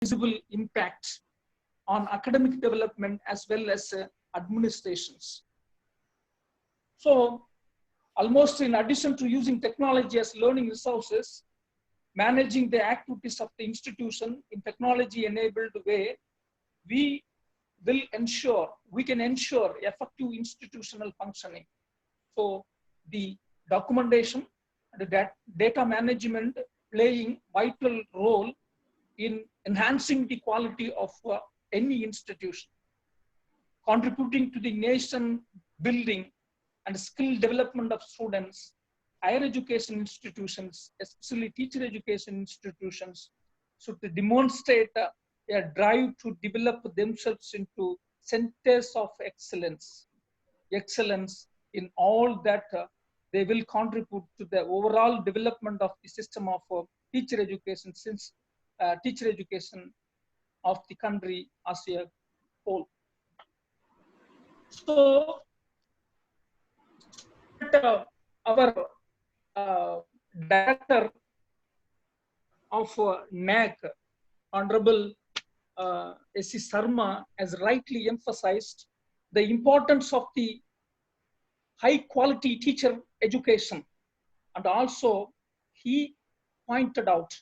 visible impact on academic development as well as administrations. So almost in addition to using technology as learning resources, managing the activities of the institution in technology-enabled way, we can ensure effective institutional functioning. So the documentation, the data management playing vital role in enhancing the quality of any institution, contributing to the nation building and skill development of students. Higher education institutions, especially teacher education institutions, should demonstrate a drive to develop themselves into centers of excellence in all that they will contribute to the overall development of the system of teacher education, since teacher education of the country as a whole. So our director of NAC, Honorable S.C. Sarma, has rightly emphasized the importance of the high quality teacher education, and also he pointed out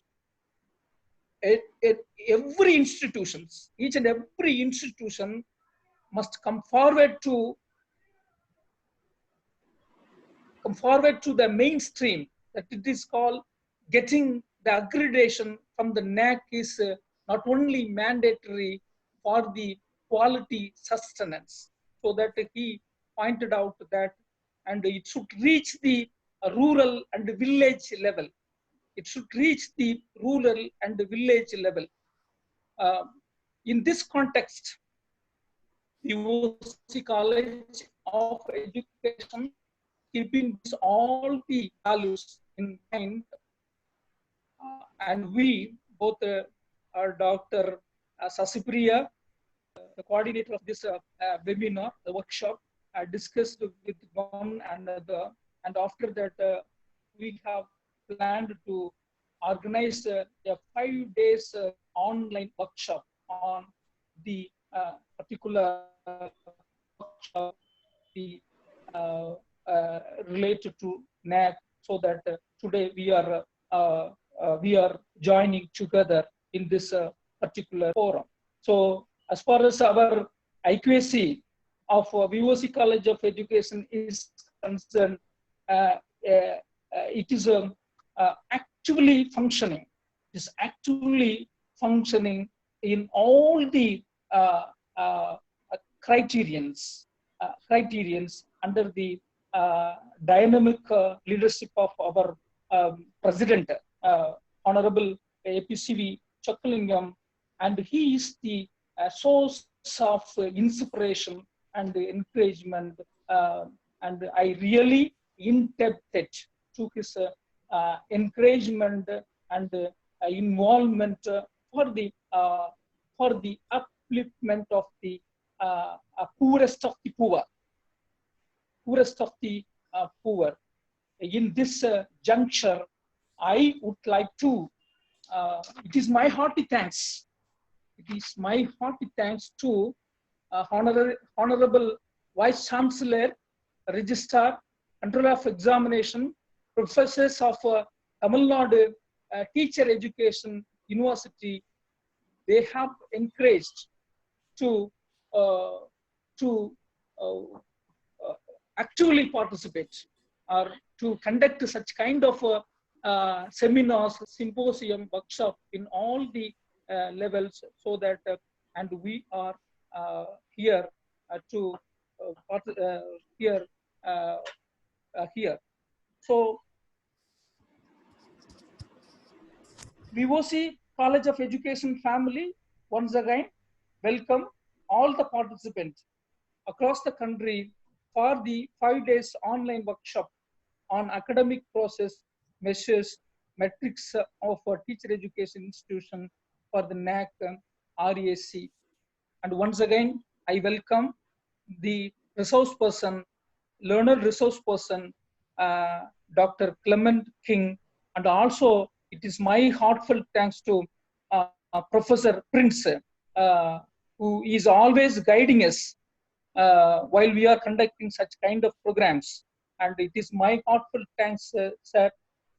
every institutions, each and every institution must come forward to the mainstream, that it is called getting the accreditation from the NAC is not only mandatory for the quality sustenance. So that he pointed out that, and it should reach the rural and village level. It should reach the rural and village level. In this context, the VOC College of Education, keeping all the values in mind, and we both are Dr. Sasipriya, the coordinator of this webinar, the workshop, discussed with one another, and after that we have planned to organize a 5 days online workshop on the particular workshop related to NAC, so that today we are joining together in this particular forum. So as far as our IQAC of VOC College of Education is concerned, it is actually functioning. It is actually functioning in all the criterions under the dynamic leadership of our President, Honorable APCV Chokkalingam, and he is the source of inspiration and encouragement, and I really indebted to his encouragement and involvement for the upliftment of the poorest of the poor. In this juncture, I would like to, it is my hearty thanks. It is my hearty thanks to Honorable Vice Chancellor, Registrar, Controller of Examination, Professors of Tamil Nadu Teacher Education University. They have encouraged to actively participate or to conduct such kind of seminars, symposium, workshop in all the levels, so that and we are here to here. So VOC College of Education family, once again, welcome all the participants across the country for the 5 days online workshop on academic process, measures, metrics of a teacher education institution for the NAC RAC. And once again, I welcome the resource person, learner resource person, Dr. Clement King, and also it is my heartfelt thanks to Professor Prince, who is always guiding us while we are conducting such kind of programs. And it is my heartfelt thanks, sir,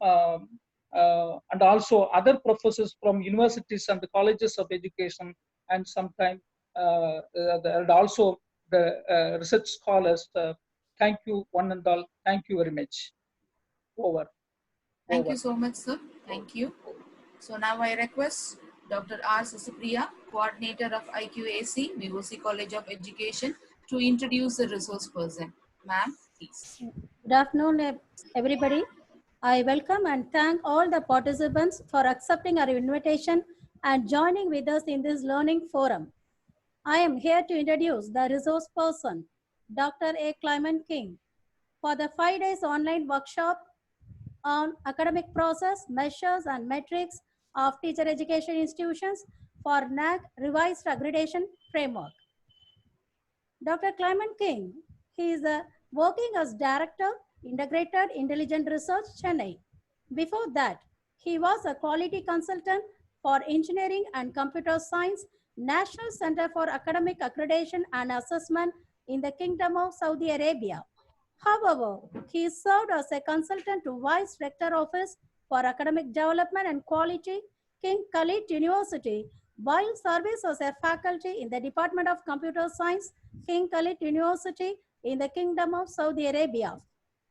and also other professors from universities and the colleges of education, and sometimes and also the research scholars. Thank you, one and all. Thank you very much. Over. Thank you so much, sir. Thank you. So now I request Dr. R. Sasipriya, Coordinator of IQAC, VOC College of Education, to introduce the resource person. Ma'am, please. Good afternoon, everybody. I welcome and thank all the participants for accepting our invitation and joining with us in this learning forum. I am here to introduce the resource person, Dr. A. Clement King, for the 5 days online workshop on academic process, measures and metrics of teacher education institutions for NAAC revised accreditation framework. Dr. Clement King, he is working as Director, Integrated Intelligent Research, Chennai. Before that, he was a quality consultant for engineering and computer science, National Center for Academic Accreditation and Assessment in the Kingdom of Saudi Arabia. However, he served as a consultant to Vice Rector Office for Academic Development and Quality, King Khalid University, while service as a faculty in the Department of Computer Science, King Khalid University in the Kingdom of Saudi Arabia.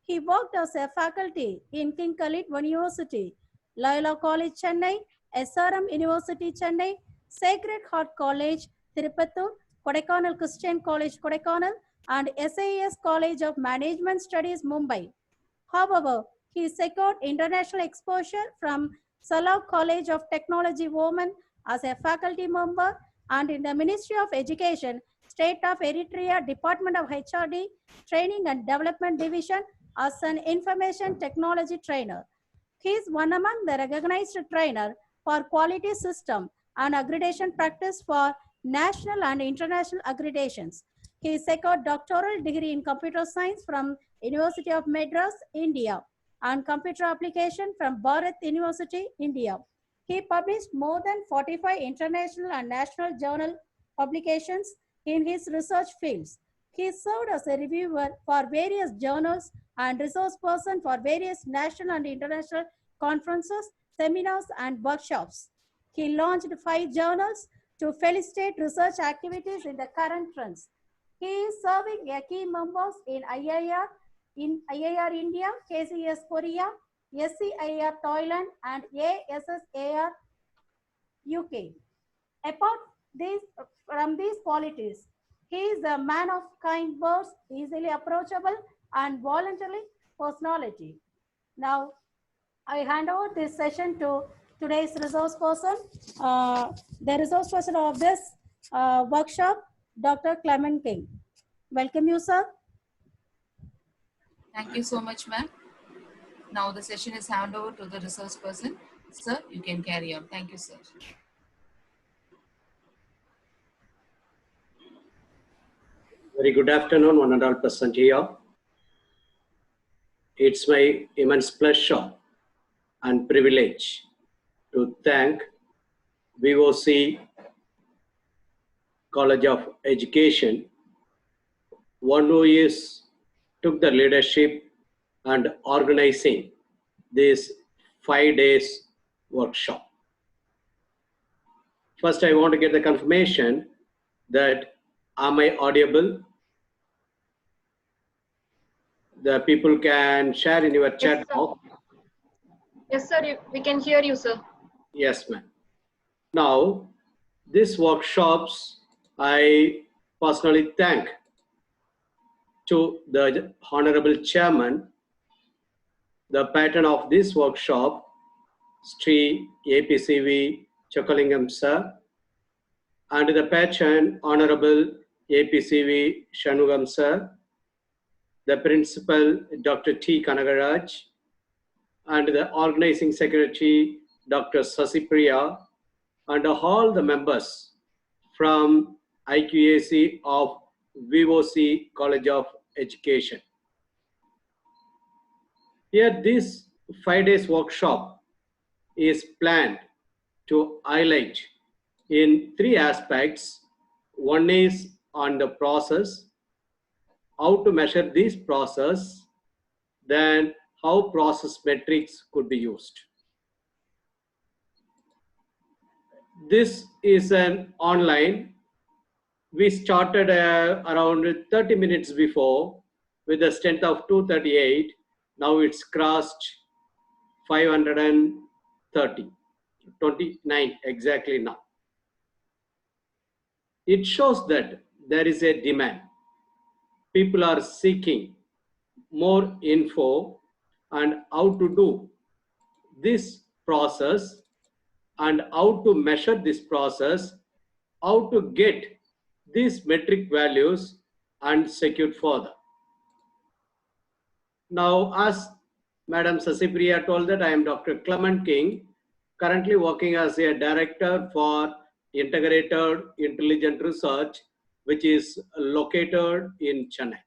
He worked as a faculty in King Khalid University, Loyola College, Chennai, SRM University, Chennai, Sacred Heart College, Tirupattur, Kodaikanal Christian College, Kodaikanal, and SAS College of Management Studies, Mumbai. However, he secured international exposure from Salah College of Technology, Women, as a faculty member, and in the Ministry of Education, State of Eritrea, Department of HRD, Training and Development Division, as an information technology trainer. He is one among the recognized trainer for quality system and accreditation practice for national and international accreditations. He secured doctoral degree in computer science from University of Madras, India, and computer application from Bharat University, India. He published more than 45 international and national journal publications in his research fields. He served as a reviewer for various journals and resource person for various national and international conferences, seminars, and workshops. He launched 5 journals to felicitate research activities in the current trends. He is serving a key members in IIR India, KCS Korea, SCIR Thailand, and ASSAR UK. Apart from these qualities, he is a man of kind words, easily approachable, and voluntary personality. Now, I hand over this session to today's resource person, the resource person of this workshop, Dr. Clement King. Welcome you, sir. Thank you so much, ma'am. Now the session is handed over to the resource person. Sir, you can carry on. Thank you, sir. Very good afternoon, one and all present here. It's my immense pleasure and privilege to thank VOC College of Education, one who took the leadership and organizing this 5 days workshop. First, I want to get the confirmation that am I audible? The people can share in your chat box. Yes, sir. We can hear you, sir. Yes, ma'am. Now, these workshops, I personally thank to the Honorable Chairman, the patron of this workshop, Sri APCV Chokalingam sir, and the patron, Honorable APCV Shanugam sir, the principal, Dr. T. Kanagaraj, and the organizing secretary, Dr. Sasipriya, and all the members from IQAC of VOC College of Education. Here, this 5 days workshop is planned to highlight in three aspects. One is on the process, how to measure this process, then how process metrics could be used. This is an online. We started around 30 minutes before with a strength of 238. Now it's crossed 530, 29 exactly now. It shows that there is a demand. People are seeking more info and how to do this process and how to measure this process, how to get these metric values and secure further. Now, as Madam Sasipriya told that I am Dr. Clement King, currently working as a director for Integrated Intelligent Research, which is located in Chennai.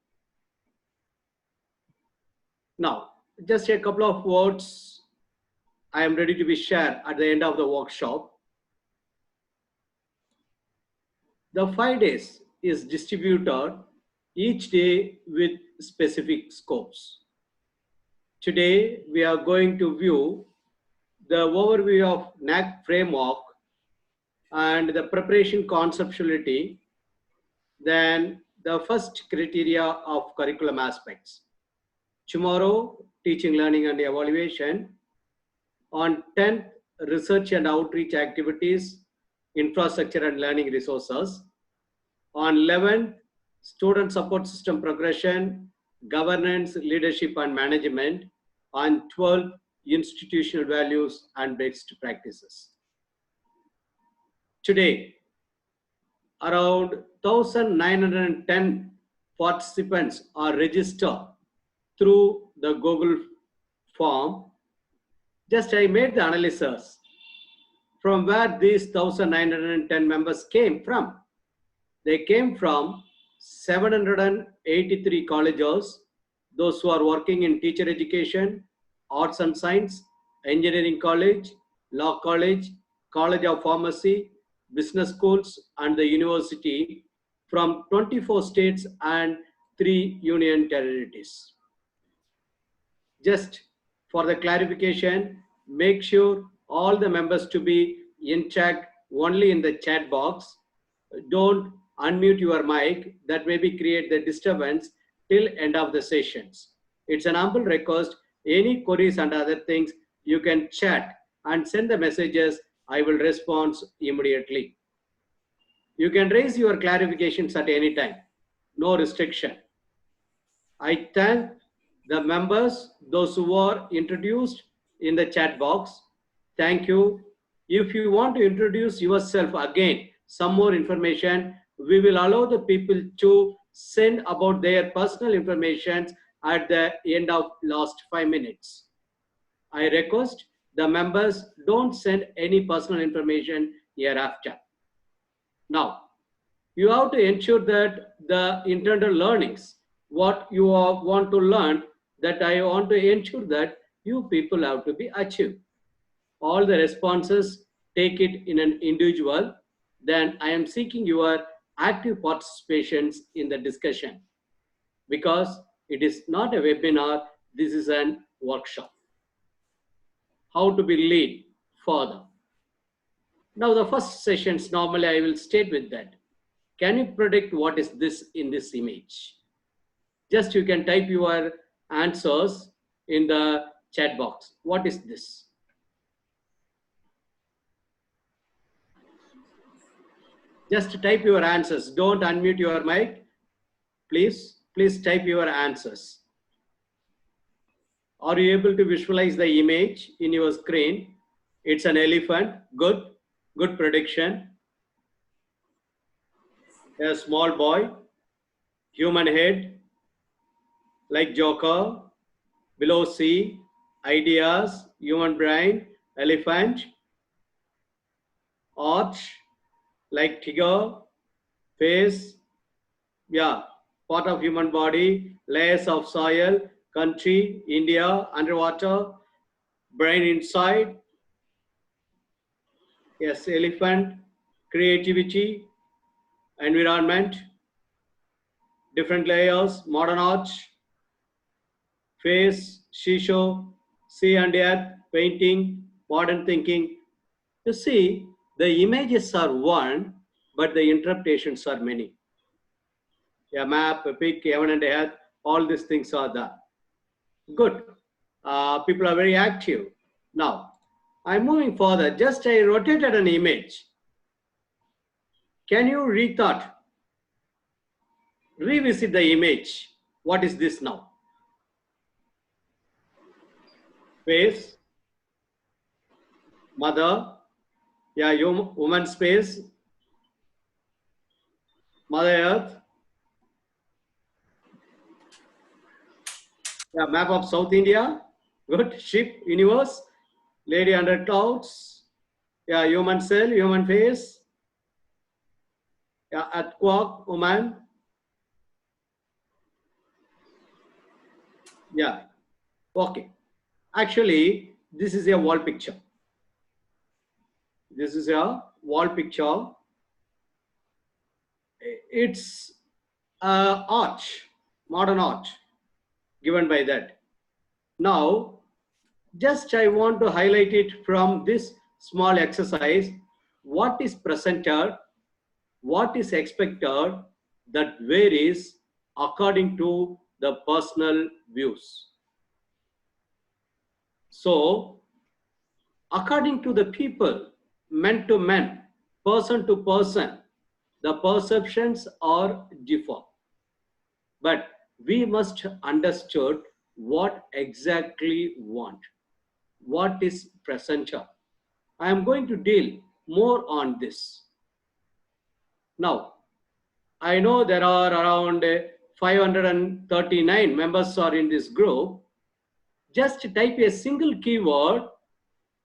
Now, just a couple of words I am ready to be shared at the end of the workshop. The 5 days is distributed each day with specific scopes. Today, we are going to view the overview of NAAC framework and the preparation conceptuality, then the first criteria of curriculum aspects. Tomorrow, teaching, learning, and evaluation. On 10th, research and outreach activities, infrastructure and learning resources. On 11th, student support system progression, governance, leadership, and management. On 12th, institutional values and best practices. Today, around 1,910 participants are registered through the Google form. Just I made the analysis from where these 1,910 members came from. They came from 783 colleges, those who are working in teacher education, arts and science, engineering college, law college, college of pharmacy, business schools, and the university from 24 states and 3 union territories. Just for the clarification, make sure all the members to be in chat only in the chat box. Don't unmute your mic, that maybe create the disturbance till end of the sessions. It's an humble request. Any queries and other things, you can chat and send the messages. I will respond immediately. You can raise your clarifications at any time. No restriction. I thank the members, those who are introduced in the chat box. Thank you. If you want to introduce yourself again, some more information, we will allow the people to send about their personal information at the end of last 5 minutes. I request the members don't send any personal information hereafter. Now, you have to ensure that the internal learnings, what you want to learn, that I want to ensure that you people have to be achieved. All the responses, take it in an individual. Then I am seeking your active participations in the discussion, because it is not a webinar, this is an workshop. How to be lead further. Now the first sessions, normally I will state with that. Can you predict what is this in this image? Just you can type your answers in the chat box. What is this? Just type your answers. Don't unmute your mic. Please type your answers. Are you able to visualize the image in your screen? It's an elephant. Good prediction. A small boy, human head, like Joker, below C, ideas, human brain, elephant, arch, like tiger, face, yeah, part of human body, layers of soil, country, India, underwater, brain inside, yes, elephant, creativity, environment, different layers, modern arch, face, shisho, sea and earth, painting, modern thinking. You see, the images are one, but the interpretations are many. A map, a pic, heaven and earth, all these things are there. Good. People are very active. Now, I'm moving further. Just I rotated an image. Can you rethought? Revisit the image. What is this now? Face, mother, yeah, woman's face, Mother Earth, yeah, map of South India, good, ship, universe, lady under clouds, yeah, human cell, human face, yeah, earthquake, woman, yeah, okay. Actually, this is a wall picture. This is a wall picture. It's arch, modern arch, given by that. Now, just I want to highlight it from this small exercise. What is presented, what is expected, that varies according to the personal views. So, according to the people, men to men, person to person, the perceptions are differ. But we must understood what exactly want, what is presenter. I am going to deal more on this. Now, I know there are around 539 members are in this group. Just type a single keyword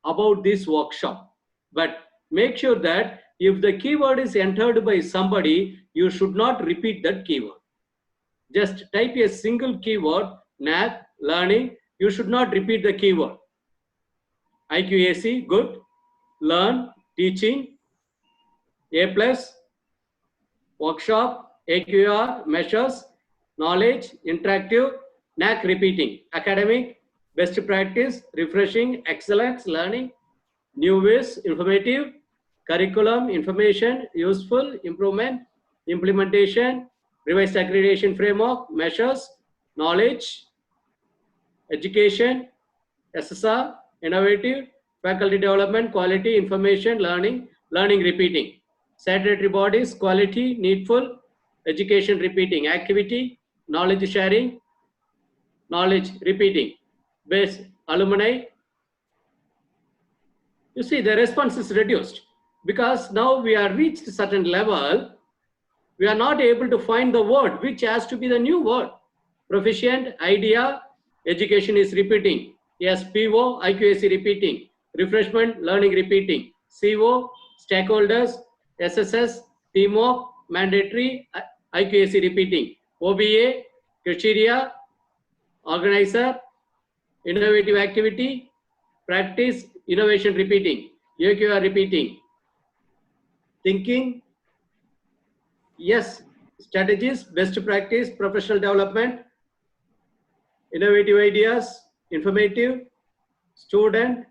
about this workshop. But make sure that if the keyword is entered by somebody, you should not repeat that keyword. Just type a single keyword, NAC, learning. You should not repeat the keyword. IQAC, good. Learn, teaching. A+, workshop, AQR, measures, knowledge, interactive, NAC, repeating. Academic, best practice, refreshing, excellence, learning. New ways, informative. Curriculum, information, useful, improvement, implementation, revised accreditation framework, measures, knowledge, education, SSR, innovative, faculty development, quality, information, learning, learning repeating, statutory bodies, quality, needful, education repeating, activity, knowledge sharing, knowledge repeating, base, alumni. You see, the response is reduced because now we are reached a certain level. We are not able to find the word which has to be the new word. Proficient, idea, education is repeating. Yes, PO, IQAC repeating. Refreshment, learning repeating. CO, stakeholders, SSS, teamwork, mandatory, IQAC repeating. OBA, criteria, organizer, innovative activity, practice, innovation repeating. AQR repeating. Thinking, yes, strategies, best practice, professional development, innovative ideas, informative, student,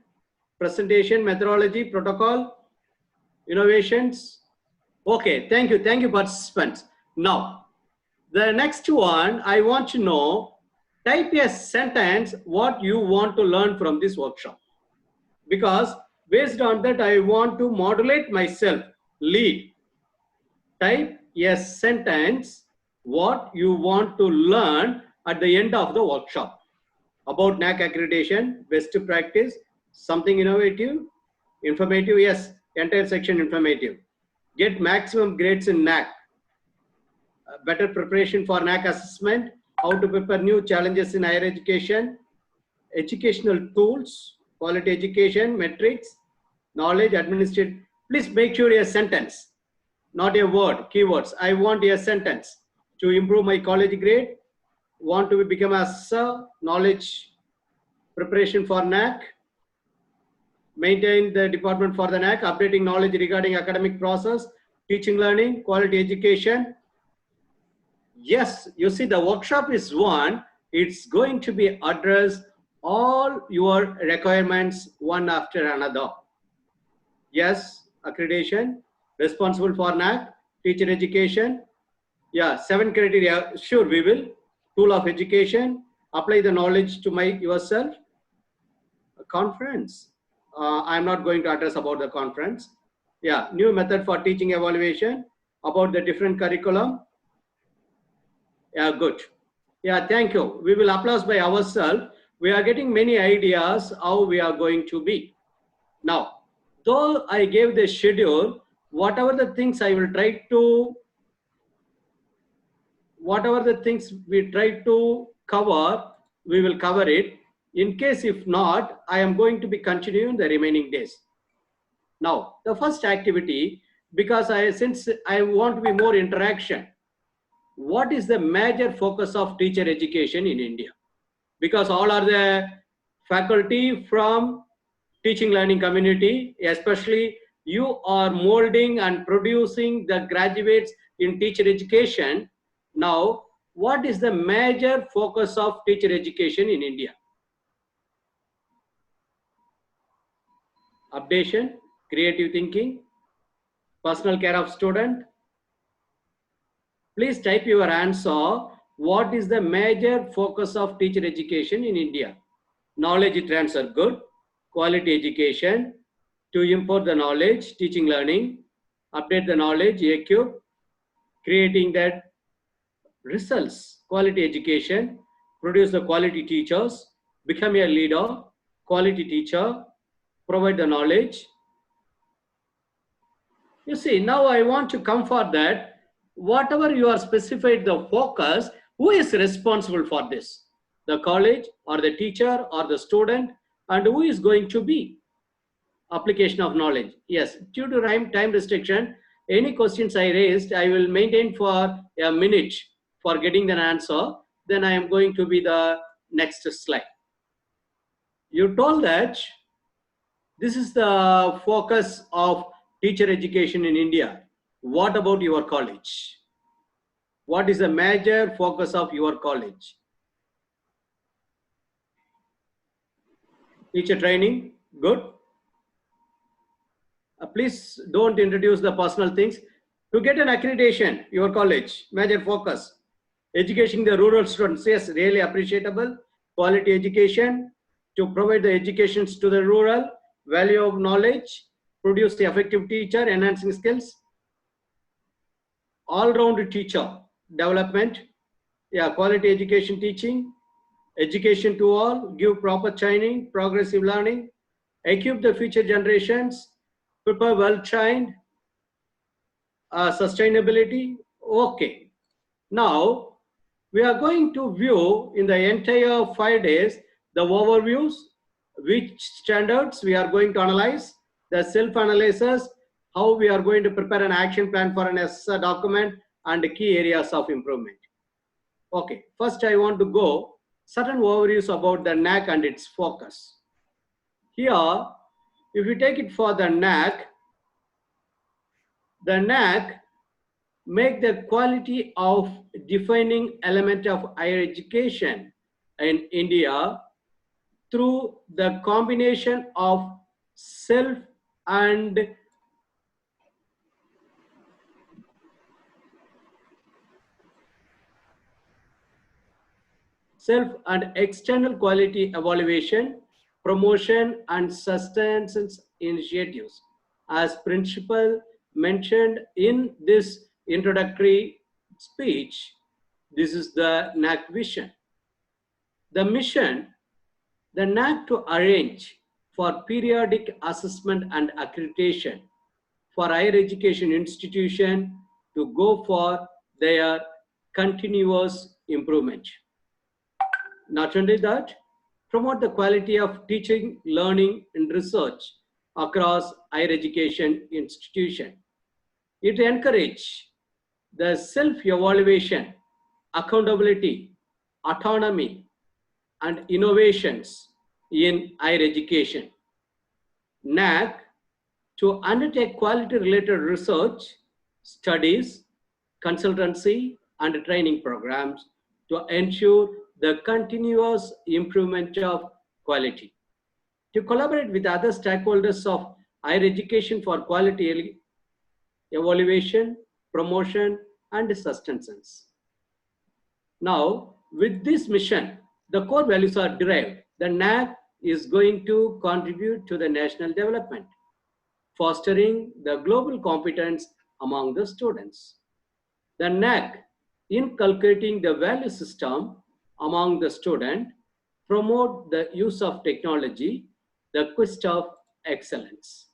presentation, methodology, protocol, innovations. Okay, thank you participants. Now, the next one, I want to know, type a sentence what you want to learn from this workshop. Because based on that, I want to modulate myself, lead. Type a sentence what you want to learn at the end of the workshop about NAC accreditation, best practice, something innovative, informative, yes, entire section informative. Get maximum grades in NAC, better preparation for NAC assessment, how to prepare new challenges in higher education, educational tools, quality education, metrics, knowledge, administrative. Please make sure a sentence, not a word, keywords. I want a sentence to improve my college grade, want to become a knowledge preparation for NAC, maintain the department for the NAC, updating knowledge regarding academic process, teaching, learning, quality education. Yes, you see the workshop is one, it's going to be address all your requirements one after another. Yes, accreditation, responsible for NAC, teacher education. Yeah, 7 criteria, sure we will. Tool of education, apply the knowledge to yourself. Conference, I'm not going to address about the conference. Yeah, new method for teaching evaluation, about the different curriculum. Yeah, good. Yeah, thank you. We will applause by ourselves. We are getting many ideas how we are going to be. Now, though I gave the schedule, whatever the things I will try to, whatever the things we try to cover, we will cover it. In case if not, I am going to be continuing the remaining days. Now, the first activity, because since I want to be more interaction, what is the major focus of teacher education in India? Because all are the faculty from teaching learning community, especially you are molding and producing the graduates in teacher education. Now, what is the major focus of teacher education in India? Updation, creative thinking, personal care of student. Please type your answer. What is the major focus of teacher education in India? Knowledge transfer, good. Quality education, to import the knowledge, teaching, learning, update the knowledge, equip, creating that results, quality education, produce the quality teachers, become a leader, quality teacher, provide the knowledge. You see, now I want to come for that. Whatever you are specified the focus, who is responsible for this? The college or the teacher or the student, and who is going to be? Application of knowledge. Yes, due to time restriction, any questions I raised, I will maintain for a minute for getting an answer. Then I am going to be the next slide. You told that this is the focus of teacher education in India. What about your college? What is the major focus of your college? Teacher training, good. Please don't introduce the personal things. To get an accreditation, your college, major focus. Educating the rural students, yes, really appreciable. Quality education, to provide the educations to the rural, value of knowledge, produce the effective teacher, enhancing skills. All-round teacher development, yeah, quality education teaching, education to all, give proper training, progressive learning, equip the future generations, prepare well-trained, sustainability. Okay. Now, we are going to view in the entire 5 days, the overviews, which standards we are going to analyze, the self-analysis, how we are going to prepare an action plan for an SSR document, and the key areas of improvement. Okay, first I want to go certain overviews about the NAC and its focus. Here, if you take it for the NAC make the quality of defining element of higher education in India through the combination of self and external quality evaluation, promotion and sustenance initiatives as principle mentioned in this introductory speech. This is the NAC vision. The mission, the NAC to arrange for periodic assessment and accreditation for higher education institution to go for their continuous improvement. Not only that, promote the quality of teaching, learning, and research across higher education institution. It encourages the self-evaluation, accountability, autonomy, and innovations in higher education. NAC to undertake quality-related research, studies, consultancy, and training programs to ensure the continuous improvement of quality. To collaborate with other stakeholders of higher education for quality evaluation, promotion, and sustenance. Now, with this mission, the core values are derived. The NAC is going to contribute to the national development, fostering the global competence among the students. The NAC, inculcating the value system among the student, promote the use of technology, the quest of excellence.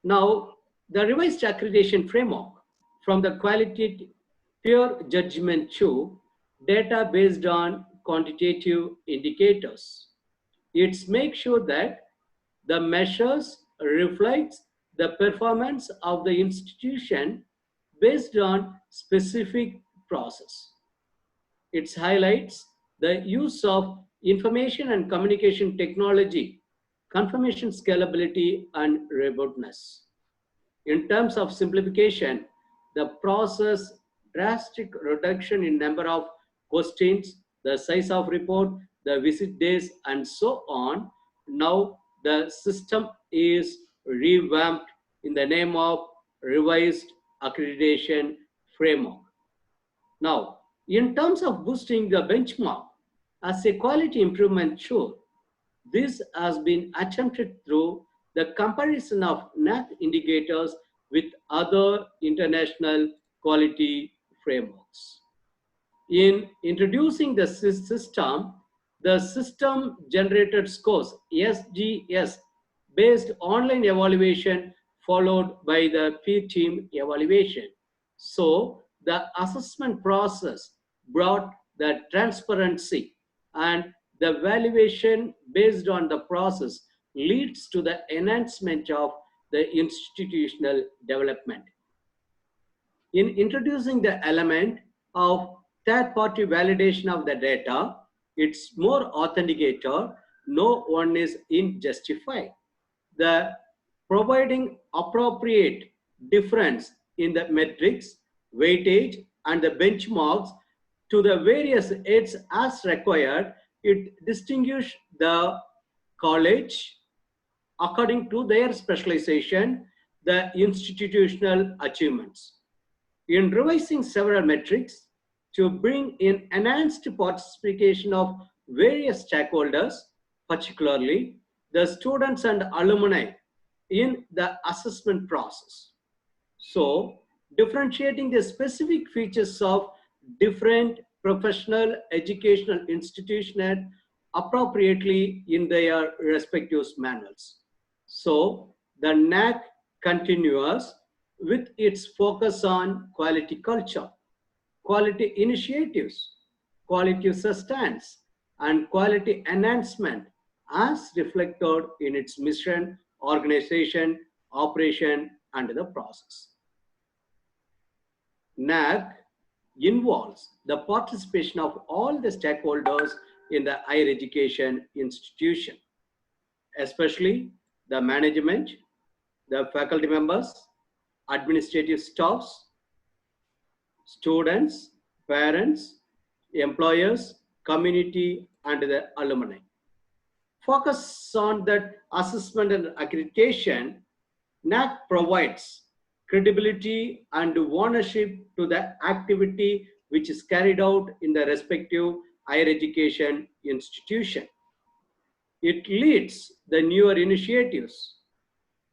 Now, the revised accreditation framework from the quality peer judgment to data based on quantitative indicators. It's make sure that the measures reflects the performance of the institution based on specific process. It highlights the use of information and communication technology, confirmation scalability, and robustness. In terms of simplification, the process drastic reduction in number of questions, the size of report, the visit days, and so on. Now the system is revamped in the name of revised accreditation framework. Now, in terms of boosting the benchmark as a quality improvement tool, this has been attempted through the comparison of NAC indicators with other international quality frameworks. In introducing the system, the system generated scores, SGS, based online evaluation followed by the peer team evaluation. So the assessment process brought the transparency, and the valuation based on the process leads to the enhancement of the institutional development. In introducing the element of third-party validation of the data, it's more authenticator, no one is unjustified. The providing appropriate difference in the metrics, weightage, and the benchmarks to the various aids as required, it distinguishes the college according to their specialization, the institutional achievements. In revising several metrics to bring in enhanced participation of various stakeholders, particularly the students and alumni in the assessment process. So, differentiating the specific features of different professional educational institutions appropriately in their respective manuals. So, the NAC continues with its focus on quality culture, quality initiatives, quality sustenance, and quality enhancement as reflected in its mission, organization, operation, and the process. NAC involves the participation of all the stakeholders in the higher education institution, especially the management, the faculty members, administrative staffs, students, parents, employers, community, and the alumni. Focus on that assessment and accreditation, NAC provides credibility and ownership to the activity which is carried out in the respective higher education institution. It leads the newer initiatives.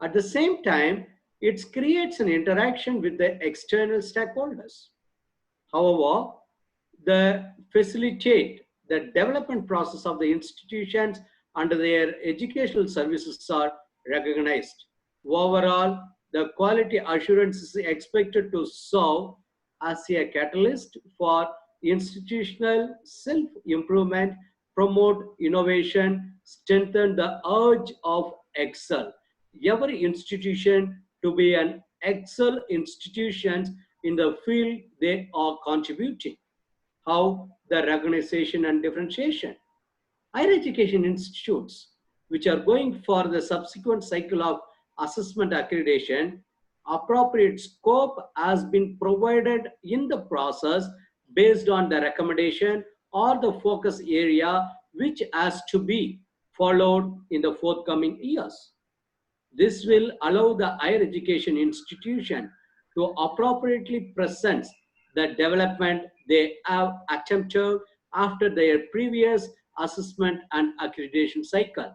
At the same time, it creates an interaction with the external stakeholders. However, the facilitate the development process of the institutions under their educational services are recognized. Overall, the quality assurance is expected to serve as a catalyst for institutional self-improvement, promote innovation, strengthen the urge of excel. Every institution to be an excel institution in the field they are contributing. How the recognition and differentiation. Higher education institutes which are going for the subsequent cycle of assessment accreditation, appropriate scope has been provided in the process based on the recommendation or the focus area which has to be followed in the forthcoming years. This will allow the higher education institution to appropriately present the development they have attempted after their previous assessment and accreditation cycle.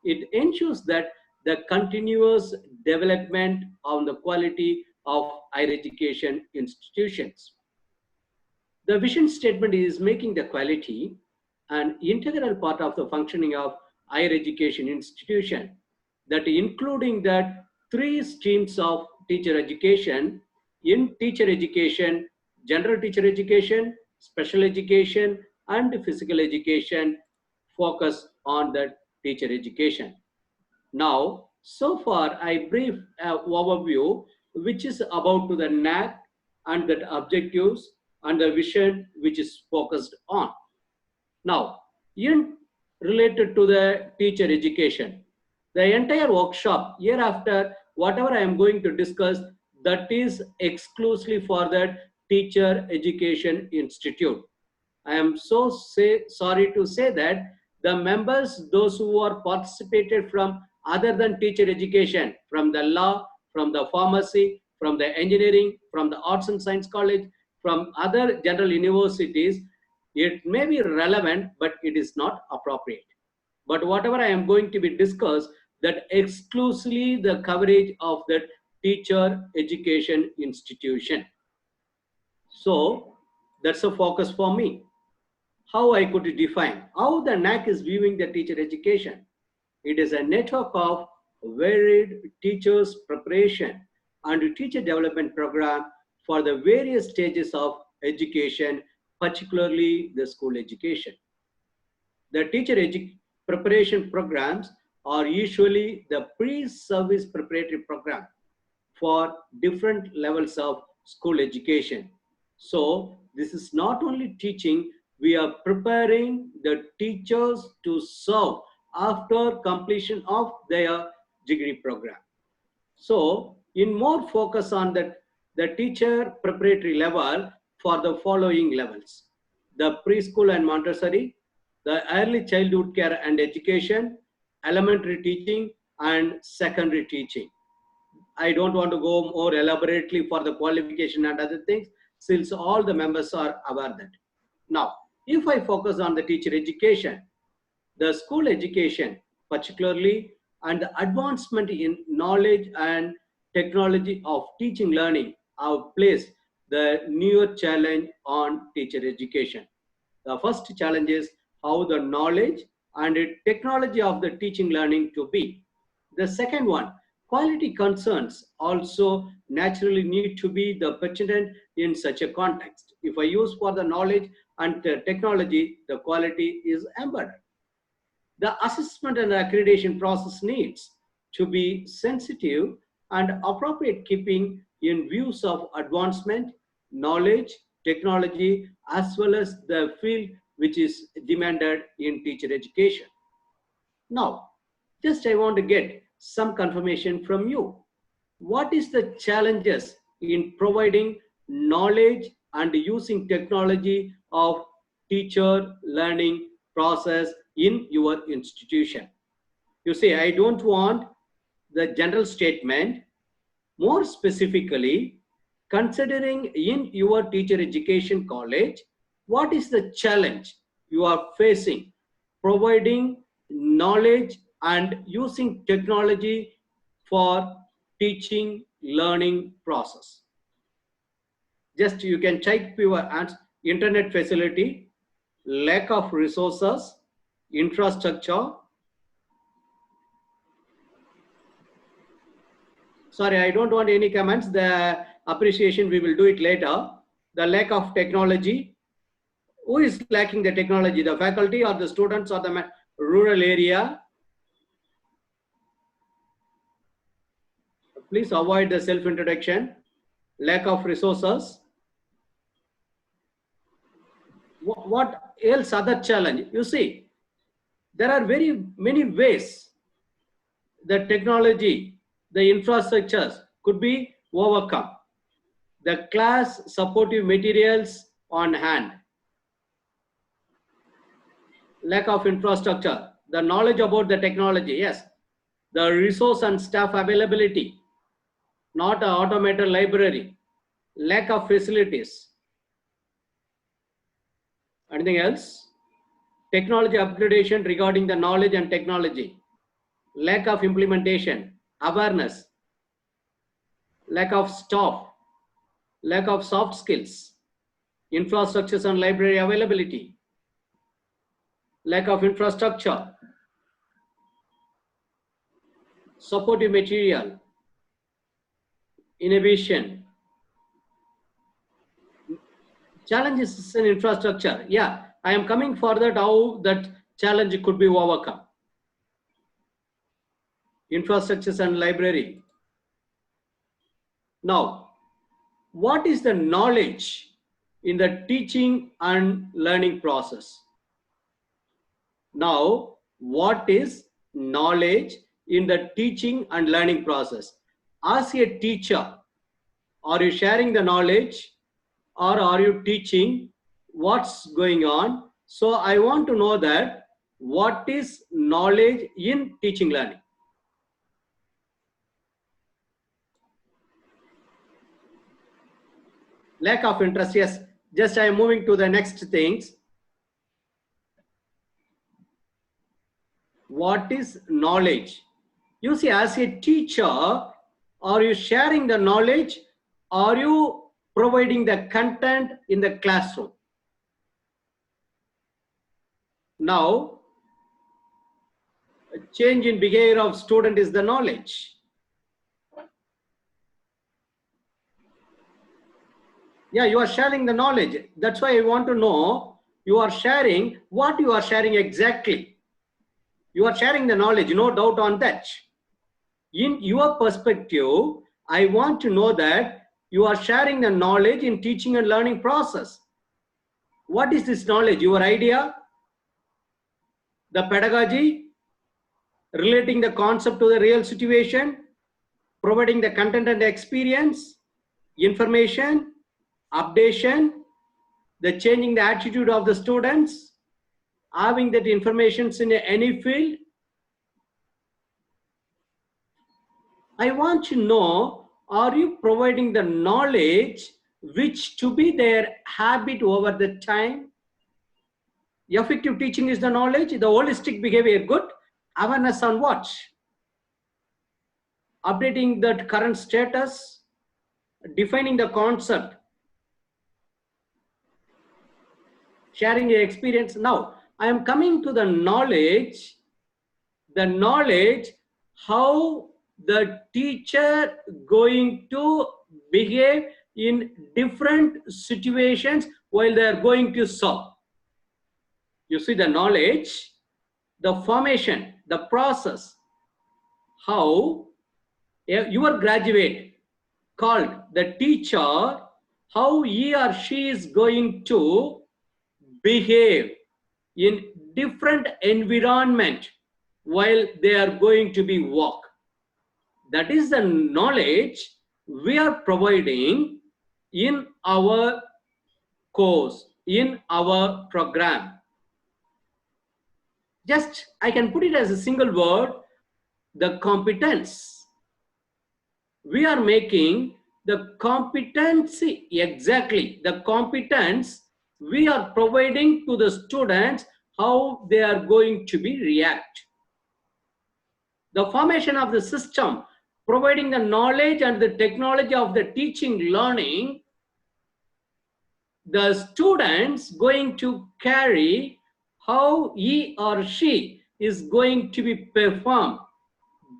It ensures that the continuous development of the quality of higher education institutions. The vision statement is making the quality an integral part of the functioning of higher education institution, that including that 3 streams of teacher education. In teacher education, general teacher education, special education, and physical education focus on the teacher education. Now, so far I brief overview which is about to the NAC and the objectives and the vision which is focused on. Now, in related to the teacher education, the entire workshop hereafter, whatever I am going to discuss, that is exclusively for the Teacher Education Institute. I am so sorry to say that the members, those who are participated from other than teacher education, from the law, from the pharmacy, from the engineering, from the arts and science college, from other general universities, it may be relevant, but it is not appropriate. But whatever I am going to be discussed, that exclusively the coverage of the teacher education institution. So that's a focus for me. How I could define how the NAC is viewing the teacher education. It is a network of varied teachers preparation and teacher development program for the various stages of education, particularly the school education. The teacher preparation programs are usually the pre-service preparatory program for different levels of school education. So this is not only teaching, we are preparing the teachers to serve after completion of their degree program. So in more focus on the teacher preparatory level for the following levels: the preschool and Montessori, the early childhood care and education, elementary teaching, and secondary teaching. I don't want to go more elaborately for the qualification and other things, since all the members are aware that. Now, if I focus on the teacher education, the school education particularly, and the advancement in knowledge and technology of teaching learning have placed the newer challenge on teacher education. The first challenge is how the knowledge and the technology of the teaching learning to be. The second one, quality concerns also naturally need to be the pertinent in such a context. If I use for the knowledge and the technology, the quality is embedded. The assessment and accreditation process needs to be sensitive and appropriate, keeping in views of advancement, knowledge, technology, as well as the field which is demanded in teacher education. Now, just I want to get some confirmation from you. What is the challenges in providing knowledge and using technology of teacher learning process in your institution? You see, I don't want the general statement. More specifically, considering in your teacher education college, what is the challenge you are facing providing knowledge and using technology for teaching learning process? Just you can type your answer: internet facility, lack of resources, infrastructure. Sorry, I don't want any comments. The appreciation, we will do it later. The lack of technology. Who is lacking the technology? The faculty or the students or the rural area? Please avoid the self-introduction. Lack of resources. What else other challenge? You see, there are very many ways the technology, the infrastructures could be overcome. The class supportive materials on hand. Lack of infrastructure, the knowledge about the technology, yes. The resource and staff availability, not an automated library. Lack of facilities. Anything else? Technology upgradation regarding the knowledge and technology. Lack of implementation, awareness. Lack of staff. Lack of soft skills. Infrastructures and library availability. Lack of infrastructure. Supportive material. Innovation. Challenges in infrastructure. Yeah, I am coming further how that challenge could be overcome. Infrastructures and library. Now, what is the knowledge in the teaching and learning process? Now, what is knowledge in the teaching and learning process? As a teacher, are you sharing the knowledge or are you teaching? What's going on? So I want to know that what is knowledge in teaching learning? Lack of interest, yes. Just I am moving to the next things. What is knowledge? You see, as a teacher, are you sharing the knowledge? Are you providing the content in the classroom? Now, a change in behavior of student is the knowledge. Yeah, you are sharing the knowledge. That's why I want to know, you are sharing what you are sharing exactly. You are sharing the knowledge, no doubt on that. In your perspective, I want to know that you are sharing the knowledge in teaching and learning process. What is this knowledge? Your idea, the pedagogy, relating the concept to the real situation, providing the content and experience, information, updation, the changing the attitude of the students, having that information in any field. I want to know, are you providing the knowledge which to be their habit over the time? Effective teaching is the knowledge, the holistic behavior good, awareness on what? Updating the current status, defining the concept, sharing your experience. Now, I am coming to the knowledge how the teacher going to behave in different situations while they are going to solve. You see the knowledge, the formation, the process, how your graduate called the teacher, how he or she is going to behave in different environment while they are going to be work. That is the knowledge we are providing in our course, in our program. Just, I can put it as a single word, the competence. We are making the competency, exactly, the competence we are providing to the students, how they are going to be react. The formation of the system, providing the knowledge and the technology of the teaching learning, the students going to carry how he or she is going to be perform,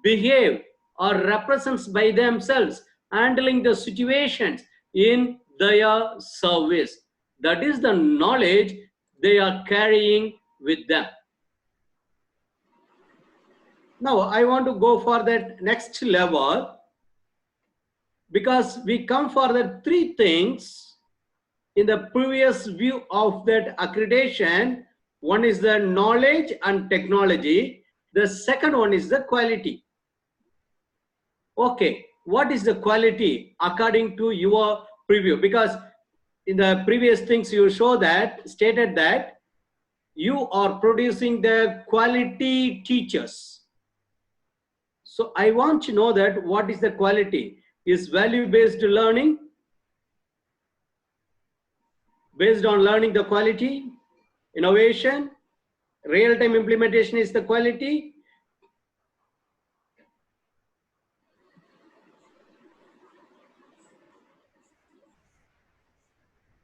behave, or represents by themselves, handling the situations in their service. That is the knowledge they are carrying with them. Now, I want to go for that next level, because we come for the three things in the previous view of that accreditation. One is the knowledge and technology. The second one is the quality. Okay, what is the quality according to your preview? Because in the previous things you stated that you are producing the quality teachers. So I want to know that what is the quality? Is value-based learning based on learning the quality, innovation, real-time implementation is the quality.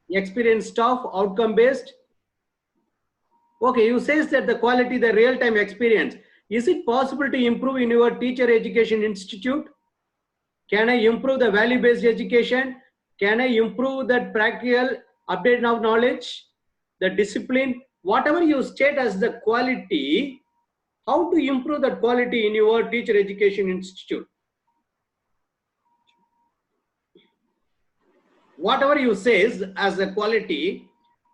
Experience staff, outcome-based. Okay, you says that the quality, the real-time experience. Is it possible to improve in your teacher education institute? Can I improve the value-based education? Can I improve that practical update of knowledge, the discipline, whatever you state as the quality, how to improve that quality in your teacher education institute? Whatever you says as the quality,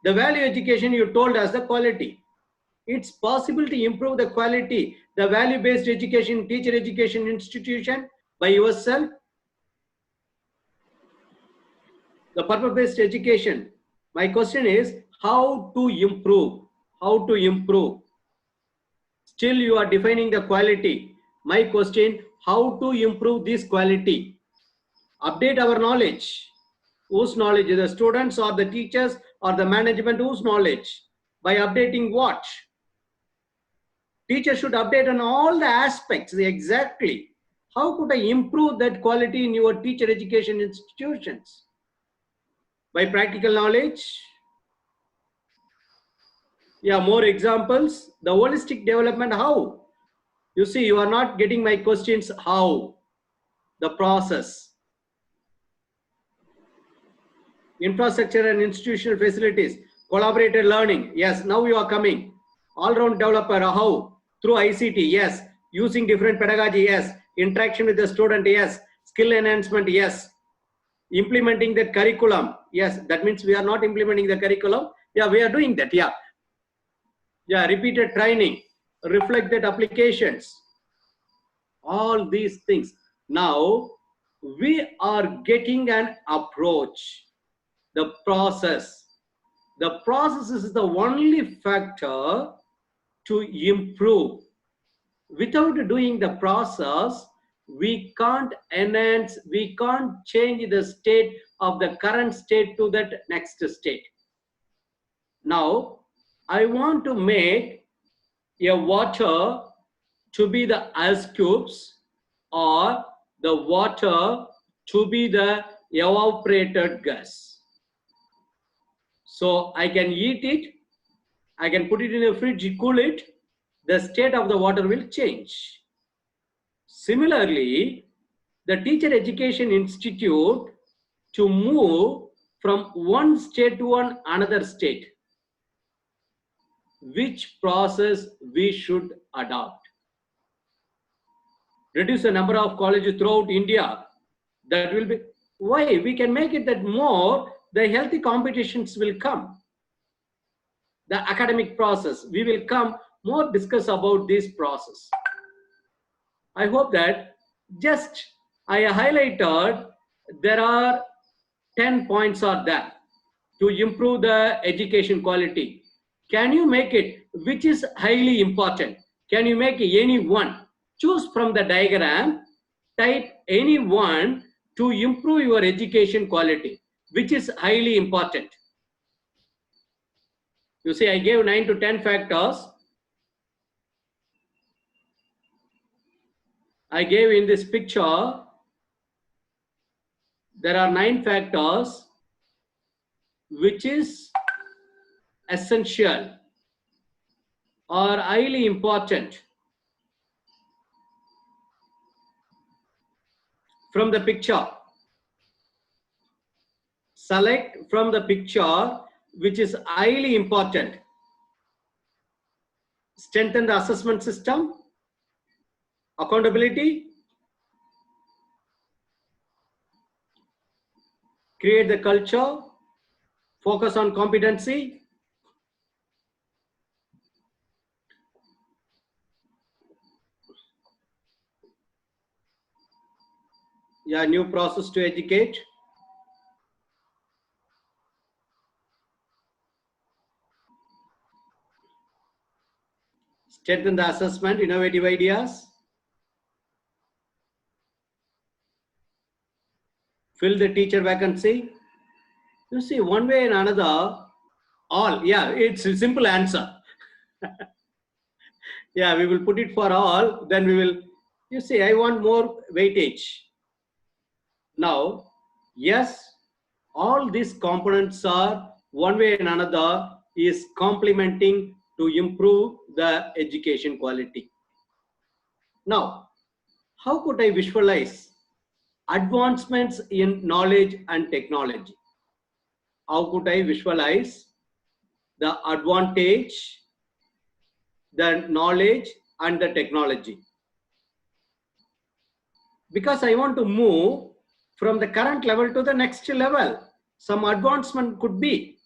the value education you told as the quality. It's possible to improve the quality, the value-based education, teacher education institution by yourself. The purpose-based education. My question is how to improve, how to improve. Still you are defining the quality. My question, how to improve this quality? Update our knowledge. Whose knowledge? The students or the teachers or the management, whose knowledge? By updating what? Teacher should update on all the aspects exactly. How could I improve that quality in your teacher education institutions? By practical knowledge. Yeah, more examples. The holistic development, how? You see, you are not getting my questions, how? The process. Infrastructure and institutional facilities. Collaborated learning. Yes, now you are coming. All-round developer, how? Through ICT, yes. Using different pedagogy, yes. Interaction with the student, yes. Skill enhancement, yes. Implementing the curriculum, yes. That means we are not implementing the curriculum. Yeah, we are doing that, yeah. Yeah, repeated training, reflected applications, all these things. Now, we are getting an approach, the process. The process is the only factor to improve. Without doing the process, we can't enhance, we can't change the state of the current state to that next state. Now, I want to make a water to be the ice cubes or the water to be the evaporated gas. So I can eat it, I can put it in the fridge, cool it, the state of the water will change. Similarly, the teacher education institute to move from one state to another state, which process we should adopt? Reduce the number of colleges throughout India. That will be why we can make it that more the healthy competitions will come. The academic process, we will come more discuss about this process. I hope that just I highlighted there are 10 points are there to improve the education quality. Can you make it which is highly important? Can you make any one? Choose from the diagram, type any one to improve your education quality, which is highly important. You see, I gave 9 to 10 factors. I gave in this picture, there are 9 factors which is essential or highly important. From the picture, select from the picture which is highly important. Strengthen the assessment system, accountability, create the culture, focus on competency, Yeah, new process to educate. Strengthen the assessment, innovative ideas. Fill the teacher vacancy. You see, one way and another, all, yeah, it's a simple answer. Yeah, we will put it for all, then we will, you see, I want more weightage. Now, yes, all these components are one way and another is complementing to improve the education quality. Now, how could I visualize advancements in knowledge and technology? How could I visualize the advantage, the knowledge and the technology? Because I want to move from the current level to the next level. Some advancement could be,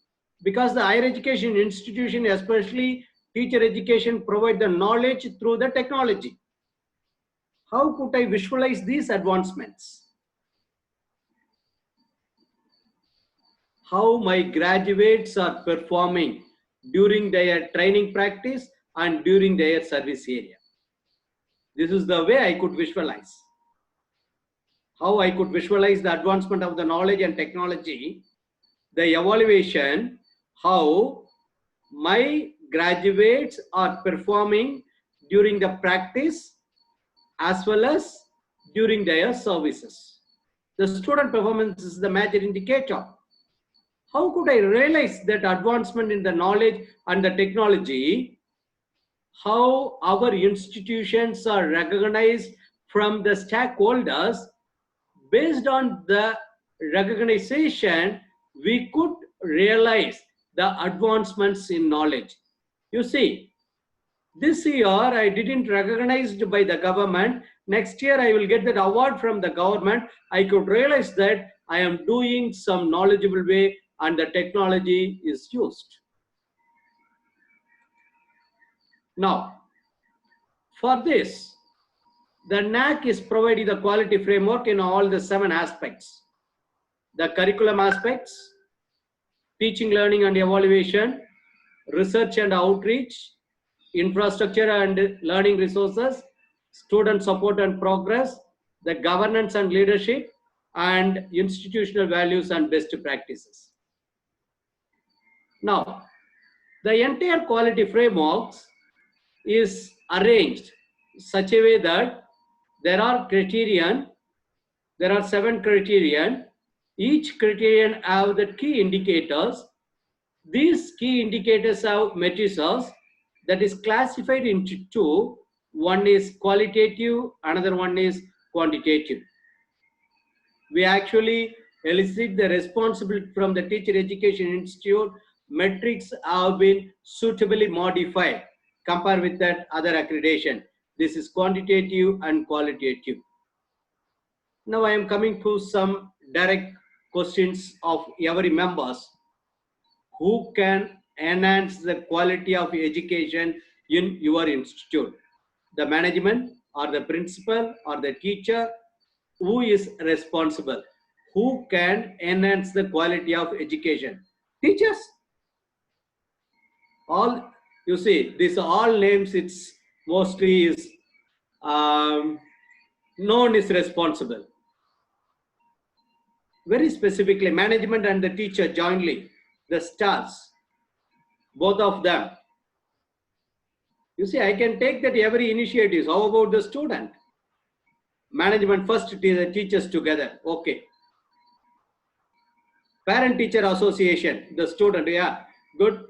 because the higher education institution, especially teacher education, provide the knowledge through the technology. How could I visualize these advancements? How my graduates are performing during their training practice and during their service area. This is the way I could visualize. How I could visualize the advancement of the knowledge and technology, the evaluation, how my graduates are performing during the practice as well as during their services. The student performance is the major indicator. How could I realize that advancement in the knowledge and the technology? How our institutions are recognized from the stakeholders. Based on the recognition, we could realize the advancements in knowledge. You see, this year I didn't recognized by the government. Next year I will get that award from the government. I could realize that I am doing some knowledgeable way and the technology is used. Now, for this, the NAAC is providing the quality framework in all the 7 aspects. The curriculum aspects, teaching, learning and evaluation, research and outreach, infrastructure and learning resources, student support and progress, the governance and leadership, and institutional values and best practices. Now, the entire quality frameworks is arranged such a way that there are criterion, there are 7 criterion. Each criterion have the key indicators. These key indicators have matrices that is classified into 2. One is qualitative, another one is quantitative. We actually elicit the responsibility from the Teacher Education Institute. Metrics have been suitably modified compared with that other accreditation. This is quantitative and qualitative. Now I am coming to some direct questions of every members. Who can enhance the quality of education in your institute? The management or the principal or the teacher? Who is responsible? Who can enhance the quality of education? Teachers. All, you see, these all names, it's mostly is known is responsible. Very specifically, management and the teacher jointly, the stars, both of them. You see, I can take that every initiative. How about the student? Management first, the teachers together. Okay. Parent-teacher association, the student, yeah, good.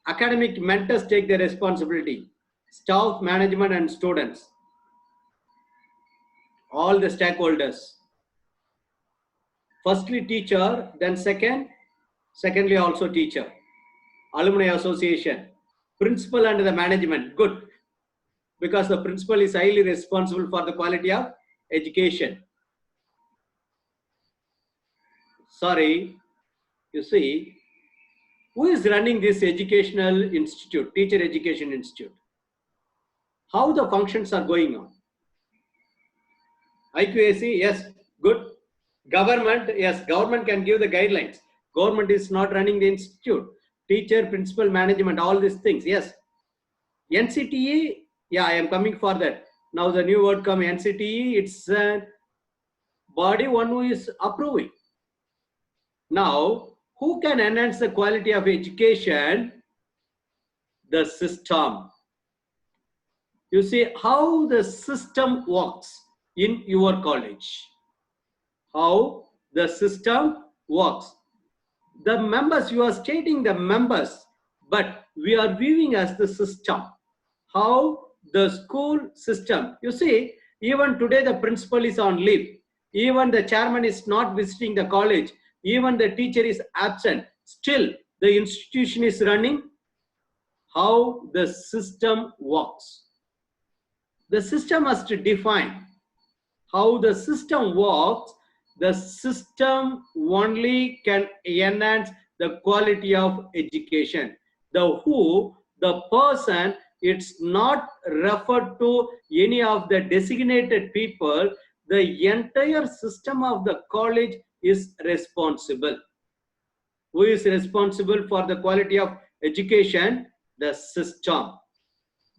Academic mentors take the responsibility. Staff, management and students. All the stakeholders. Firstly teacher, then secondly also teacher. Alumni association, principal and the management, good. Because the principal is highly responsible for the quality of education. Sorry, you see, who is running this educational institute, Teacher Education Institute? How the functions are going on? IQAC, yes, good. Government, yes, government can give the guidelines. Government is not running the institute. Teacher, principal, management, all these things, yes. NCTE, yeah, I am coming for that. Now the new word come NCTE, it's a body one who is approving. Now, who can enhance the quality of education? The system. You see how the system works in your college. How the system works. The members, you are stating the members, but we are viewing as the system. How the school system. You see, even today the principal is on leave. Even the chairman is not visiting the college. Even the teacher is absent. Still, the institution is running. How the system works. The system must define how the system works. The system only can enhance the quality of education. The who, the person, it's not referred to any of the designated people. The entire system of the college is responsible. Who is responsible for the quality of education? The system.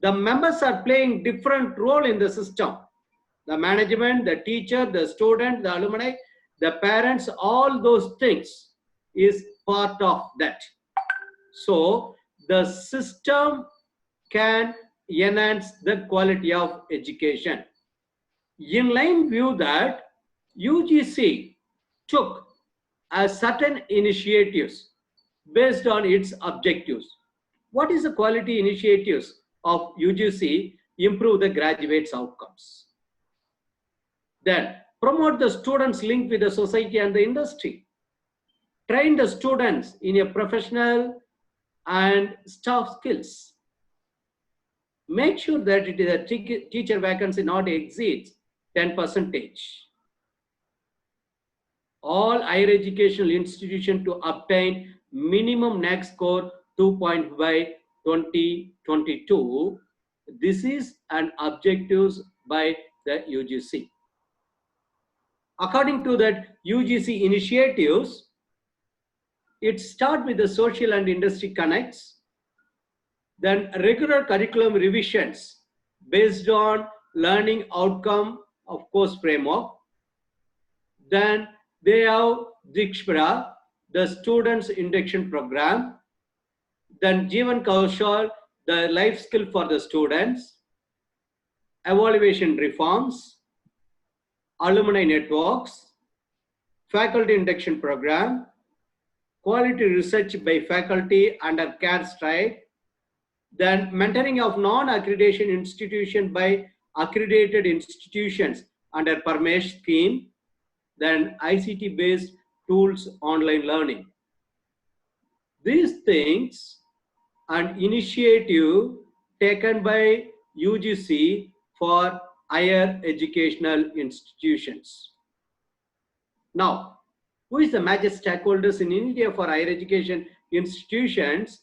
The members are playing different role in the system. The management, the teacher, the student, the alumni, the parents, all those things is part of that. So the system can enhance the quality of education. In line view that UGC took a certain initiatives based on its objectives. What is the quality initiatives of UGC? Improve the graduates' outcomes. Then promote the students linked with the society and the industry. Train the students in a professional and staff skills. Make sure that it is a teacher vacancy not exceeds 10%. All higher educational institutions to obtain minimum NAAC score 2.5 by 2022. This is an objectives by the UGC. According to that UGC initiatives, it starts with the social and industry connects, then regular curriculum revisions based on learning outcome of course framework. Then they have Dikshpra, the students induction program. Then Jeevan Kaushal, the life skill for the students. Evaluation reforms, alumni networks, faculty induction program, quality research by faculty under CARE stride, then mentoring of non-accreditation institution by accredited institutions under Parmesh scheme, then ICT-based tools online learning. These things and initiative taken by UGC for higher educational institutions. Now, who is the major stakeholders in India for higher education institutions?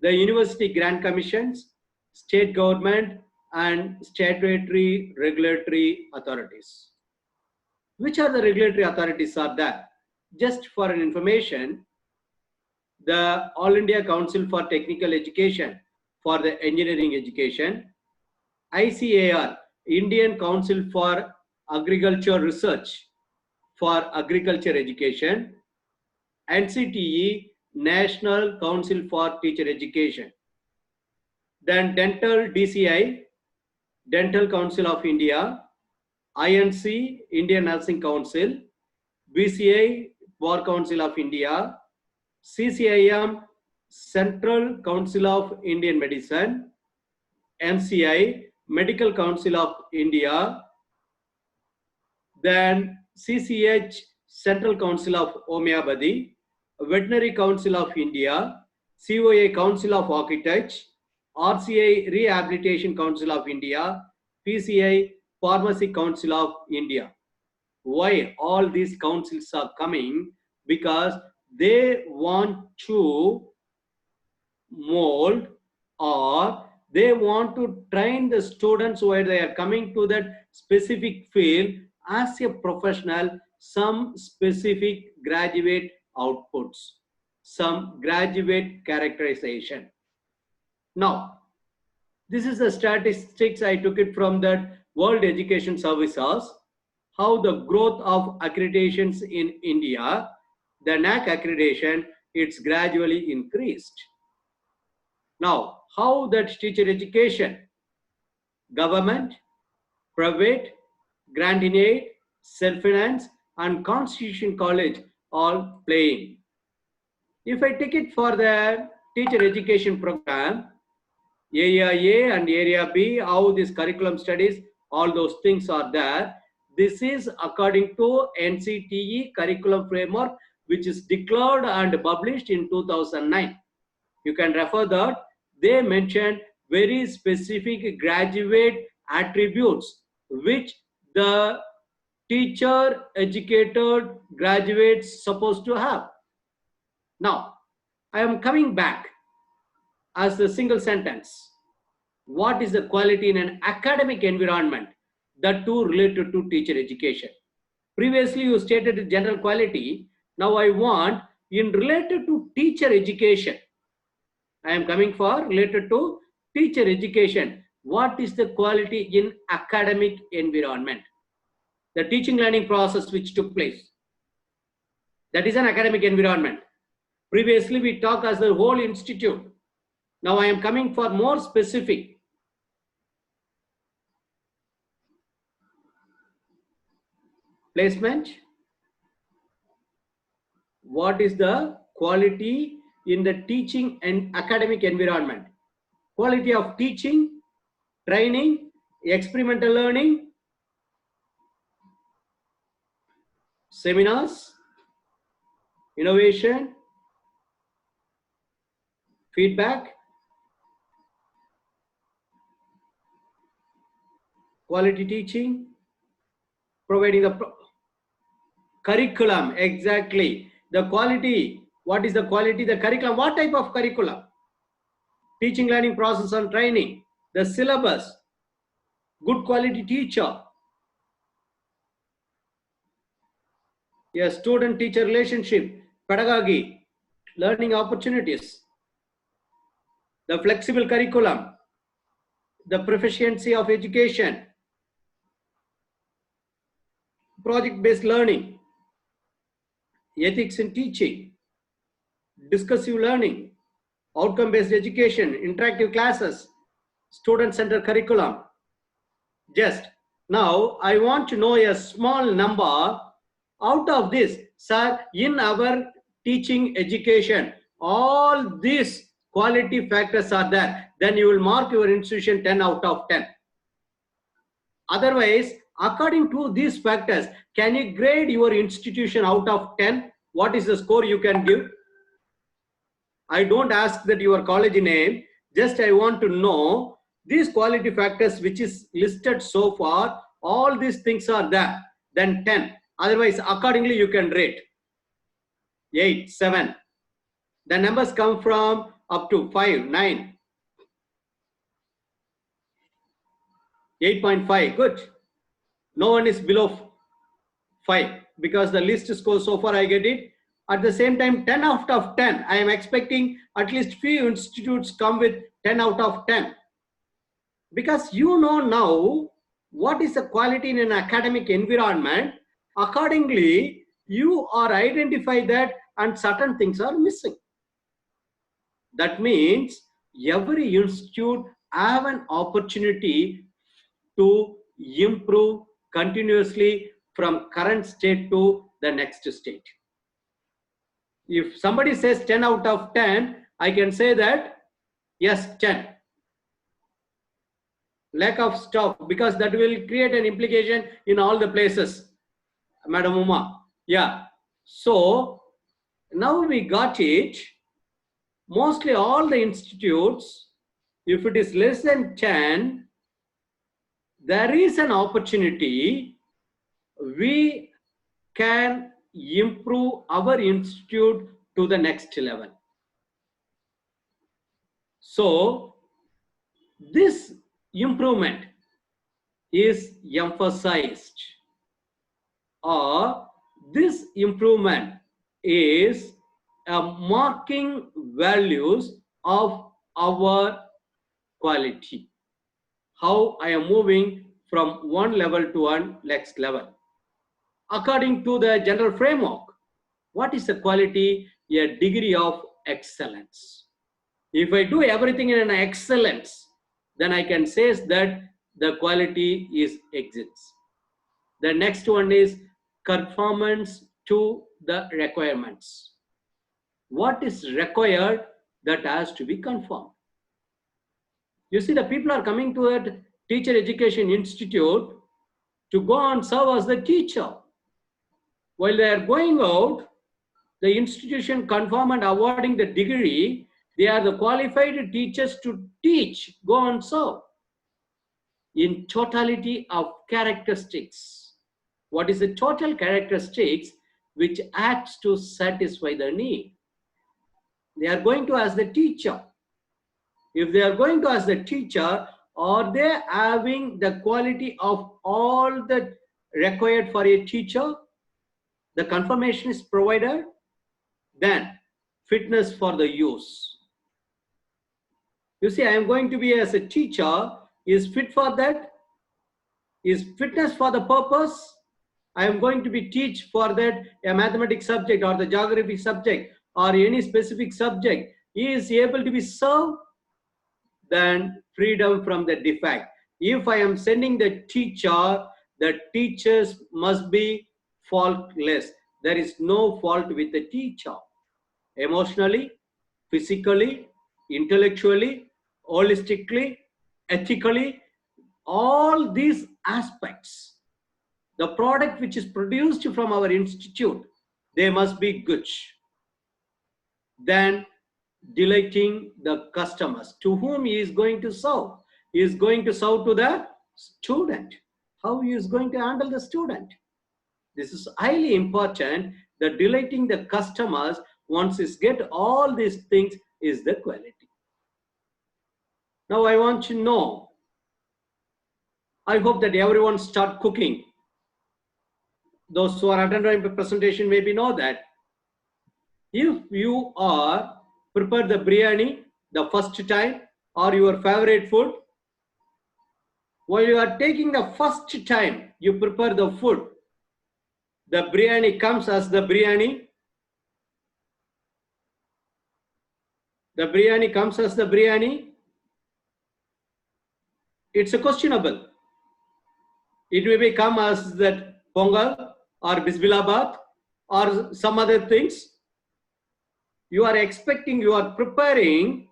The university grant commissions, state government, and statutory regulatory authorities. Which are the regulatory authorities are there? Just for an information, the All India Council for Technical Education for the engineering education, ICAR, Indian Council for Agriculture Research for agriculture education, NCTE, National Council for Teacher Education. Then Dental DCI, Dental Council of India, INC, Indian Nursing Council, BCI, Bar Council of India, CCIM, Central Council of Indian Medicine, MCI, Medical Council of India, then CCH, Central Council of Homeopathy, Veterinary Council of India, COA Council of Architects, RCI Rehabilitation Council of India, PCI Pharmacy Council of India. Why all these councils are coming? Because they want to mold or they want to train the students where they are coming to that specific field as a professional some specific graduate outputs, some graduate characterization. Now, this is the statistics. I took it from that World Education Services, how the growth of accreditations in India, the NAAC accreditation, it's gradually increased. Now, how that teacher education, government, private, grant in aid, self-finance, and Constitution College all playing. If I take it for the teacher education program, Area A and Area B, how this curriculum studies, all those things are there. This is according to NCTE curriculum framework, which is declared and published in 2009. You can refer that. They mentioned very specific graduate attributes which the teacher educated graduates supposed to have. Now, I am coming back as a single sentence. What is the quality in an academic environment? That too related to teacher education. Previously, you stated general quality. Now I want in related to teacher education. I am coming for related to teacher education. What is the quality in academic environment? The teaching learning process which took place. That is an academic environment. Previously, we talked as the whole institute. Now I am coming for more specific. Placement. What is the quality in the teaching and academic environment? Quality of teaching, training, experimental learning, seminars, innovation, feedback, quality teaching, providing the curriculum. Exactly. The quality. What is the quality? The curriculum. What type of curriculum? Teaching, learning process and training. The syllabus. Good quality teacher. A student-teacher relationship. Pedagogy. Learning opportunities. The flexible curriculum. The proficiency of education. Project-based learning. Ethics in teaching. Discursive learning. Outcome-based education. Interactive classes. Student-centered curriculum. Just now, I want to know a small number out of this. Sir, in our teaching education, all these quality factors are there. Then you will mark your institution 10 out of 10. Otherwise, according to these factors, can you grade your institution out of 10? What is the score you can give? I don't ask that your college name. Just I want to know these quality factors which is listed so far. All these things are there. Then 10. Otherwise, accordingly you can rate. 8, 7. The numbers come from up to 5, 9. 8.5. Good. No one is below 5 because the list score so far I get it. At the same time, 10 out of 10. I am expecting at least few institutes come with 10 out of 10. Because you know now what is the quality in an academic environment. Accordingly, you are identify that and certain things are missing. That means every institute have an opportunity to improve continuously from current state to the next state. If somebody says 10 out of 10, I can say that yes, 10. Lack of staff, because that will create an implication in all the places. Madam Uma. Yeah. So now we got it. Mostly all the institutes, if it is less than 10, there is an opportunity we can improve our institute to the next level. So this improvement is emphasized or this improvement is marking values of our quality. How I am moving from one level to one next level. According to the general framework, what is the quality? A degree of excellence. If I do everything in an excellence, then I can say that the quality is exists. The next one is conformance to the requirements. What is required that has to be conformed. You see, the people are coming to a teacher education institute to go and serve as the teacher. While they are going out, the institution confirm and awarding the degree, they are the qualified teachers to teach, go and serve. In totality of characteristics. What is the total characteristics which acts to satisfy the need? They are going to ask the teacher. If they are going to ask the teacher, are they having the quality of all that required for a teacher? The confirmation is provided. Then fitness for the use. You see, I am going to be as a teacher, is fit for that? Is fitness for the purpose? I am going to be teach for that a mathematics subject or the geography subject or any specific subject. He is able to be served. Then freedom from the defect. If I am sending the teachers must be faultless. There is no fault with the teacher. Emotionally, physically, intellectually, holistically, ethically, all these aspects, the product which is produced from our institute, they must be good. Then delighting the customers to whom he is going to serve. He is going to serve to the student. How he is going to handle the student. This is highly important. The delighting the customers, once is get all these things, is the quality. Now I want to know, I hope that everyone start cooking. Those who are attending the presentation maybe know that. If you are prepare the biryani the first time or your favorite food, while you are taking the first time you prepare the food, the biryani comes as the biryani. The biryani comes as the biryani. It's a questionable. It may become as that pongal or bismillah or some other things. You are expecting, you are preparing,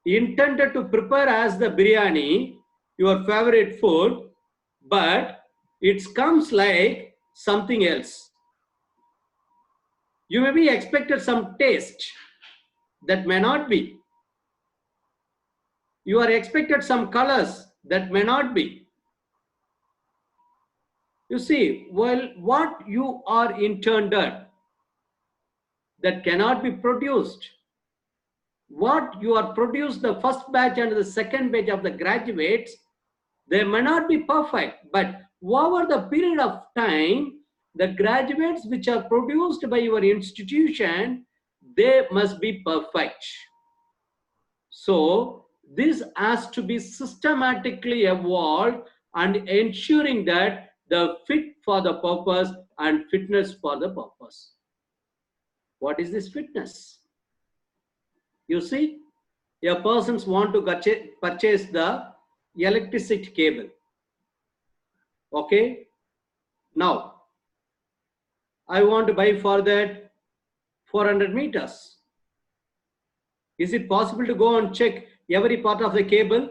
intended to prepare as the biryani, your favorite food, but it comes like something else. You may be expected some taste that may not be. You are expected some colors that may not be. You see, well, what you are intended that cannot be produced. What you are produced, the first batch and the second batch of the graduates, they may not be perfect, but over the period of time, the graduates which are produced by your institution, they must be perfect. So this has to be systematically evolved and ensuring that the fit for the purpose and fitness for the purpose. What is this fitness? You see, a person wants to purchase the electricity cable. Okay. Now, I want to buy for that 400 meters. Is it possible to go and check every part of the cable?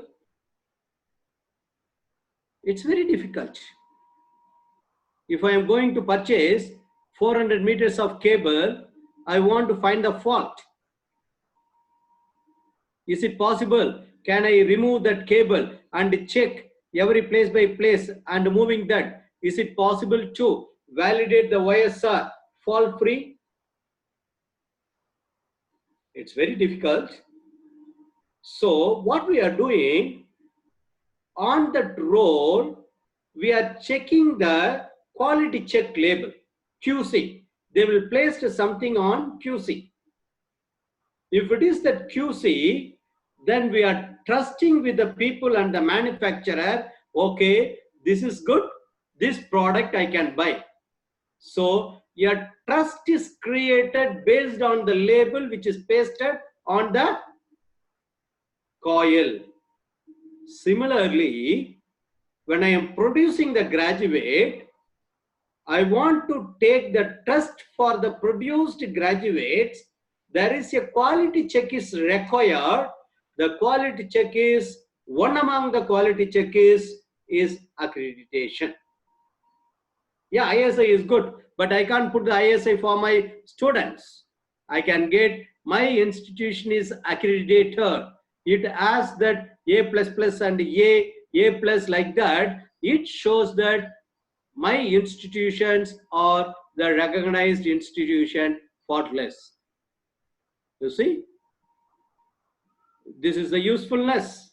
It's very difficult. If I am going to purchase 400 meters of cable, I want to find the fault. Is it possible? Can I remove that cable and check every place by place and moving that? Is it possible to validate the wires are fault free? It's very difficult. So what we are doing on that road, we are checking the quality check label, QC. They will place something on QC. If it is that QC, then we are trusting with the people and the manufacturer, okay, this is good, this product I can buy. So your trust is created based on the label which is pasted on the coil. Similarly, when I am producing the graduate, I want to take the trust for the produced graduates. There is a quality check is required. The quality check is, one among the quality check is accreditation. Yeah, ISI is good, but I can't put the ISI for my students. I can get, my institution is accredited. It has that A++ and A+ like that. It shows that my institutions are the recognized institution, faultless. You see, this is the usefulness.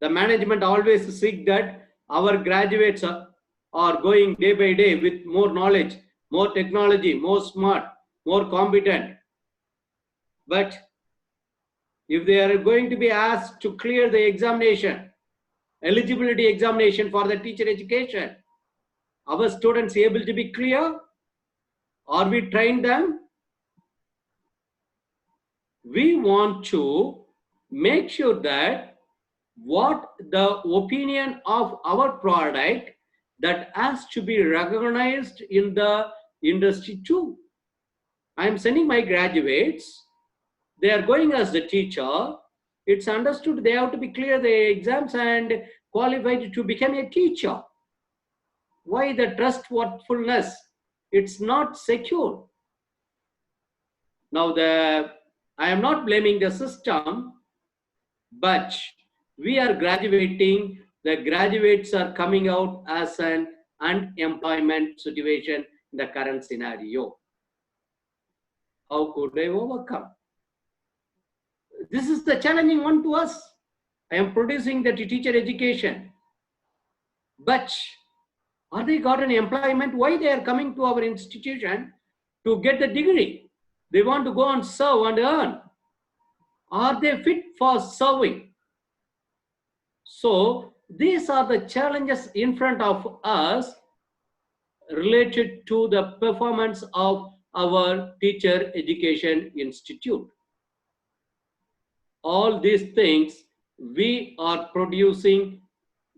The management always seek that our graduates are going day by day with more knowledge, more technology, more smart, more competent. But if they are going to be asked to clear the examination, eligibility examination for the teacher education, our students able to be clear? Are we trained them? We want to make sure that what the opinion of our product that has to be recognized in the industry too. I am sending my graduates, they are going as the teacher. It's understood they have to be clear the exams and qualified to become a teacher. Why the trustworthiness? It's not secure. Now I am not blaming the system, but we are graduating, the graduates are coming out as an unemployment situation in the current scenario. How could I overcome? This is the challenging one to us. I am producing the teacher education, but are they got an employment? Why they are coming to our institution to get the degree? They want to go and serve and earn. Are they fit for serving? So these are the challenges in front of us related to the performance of our teacher education institute. All these things, we are producing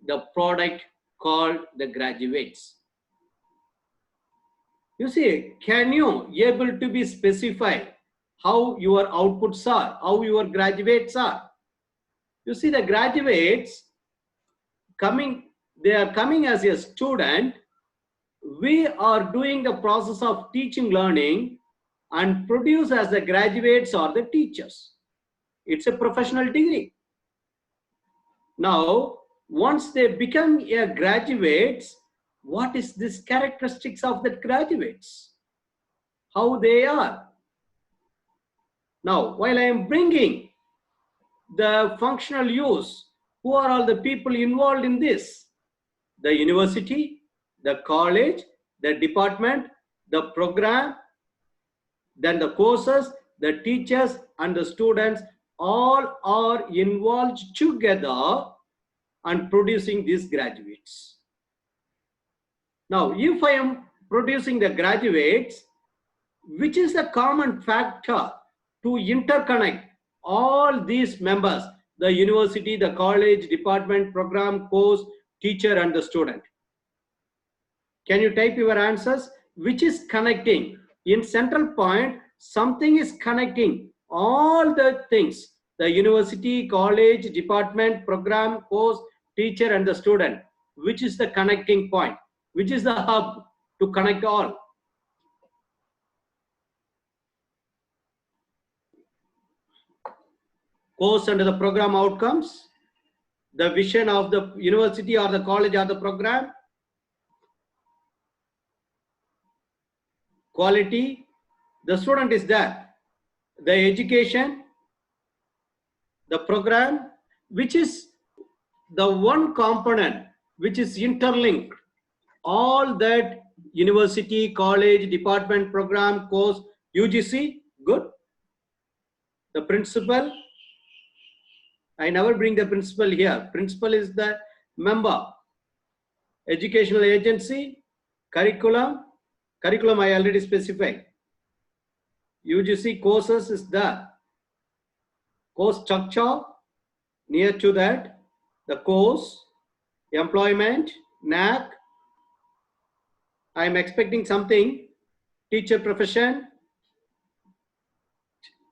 the product called the graduates. You see, can you able to be specified how your outputs are, how your graduates are? You see, the graduates coming, they are coming as a student. We are doing the process of teaching, learning, and produce as the graduates or the teachers. It's a professional degree. Now, once they become a graduates, what is this characteristics of the graduates? How they are? Now, while I am bringing the functional use, who are all the people involved in this? The university, the college, the department, the program, then the courses, the teachers and the students all are involved together and producing these graduates. Now, if I am producing the graduates, which is the common factor to interconnect all these members, the university, the college, department, program, course, teacher, and the student? Can you type your answers? Which is connecting? In central point, something is connecting all the things, the university, college, department, program, course, teacher, and the student. Which is the connecting point? Which is the hub to connect all? Course and the program outcomes, the vision of the university or the college or the program, quality, the student is there, the education, the program, which is the one component which is interlinked. all that university, college, department, program, course, UGC, good. The principal, I never bring the principal here. Principal is the member. Educational agency, curriculum I already specified. UGC courses is the course structure, near to that, the course, employment, NAC. I am expecting something, teacher profession,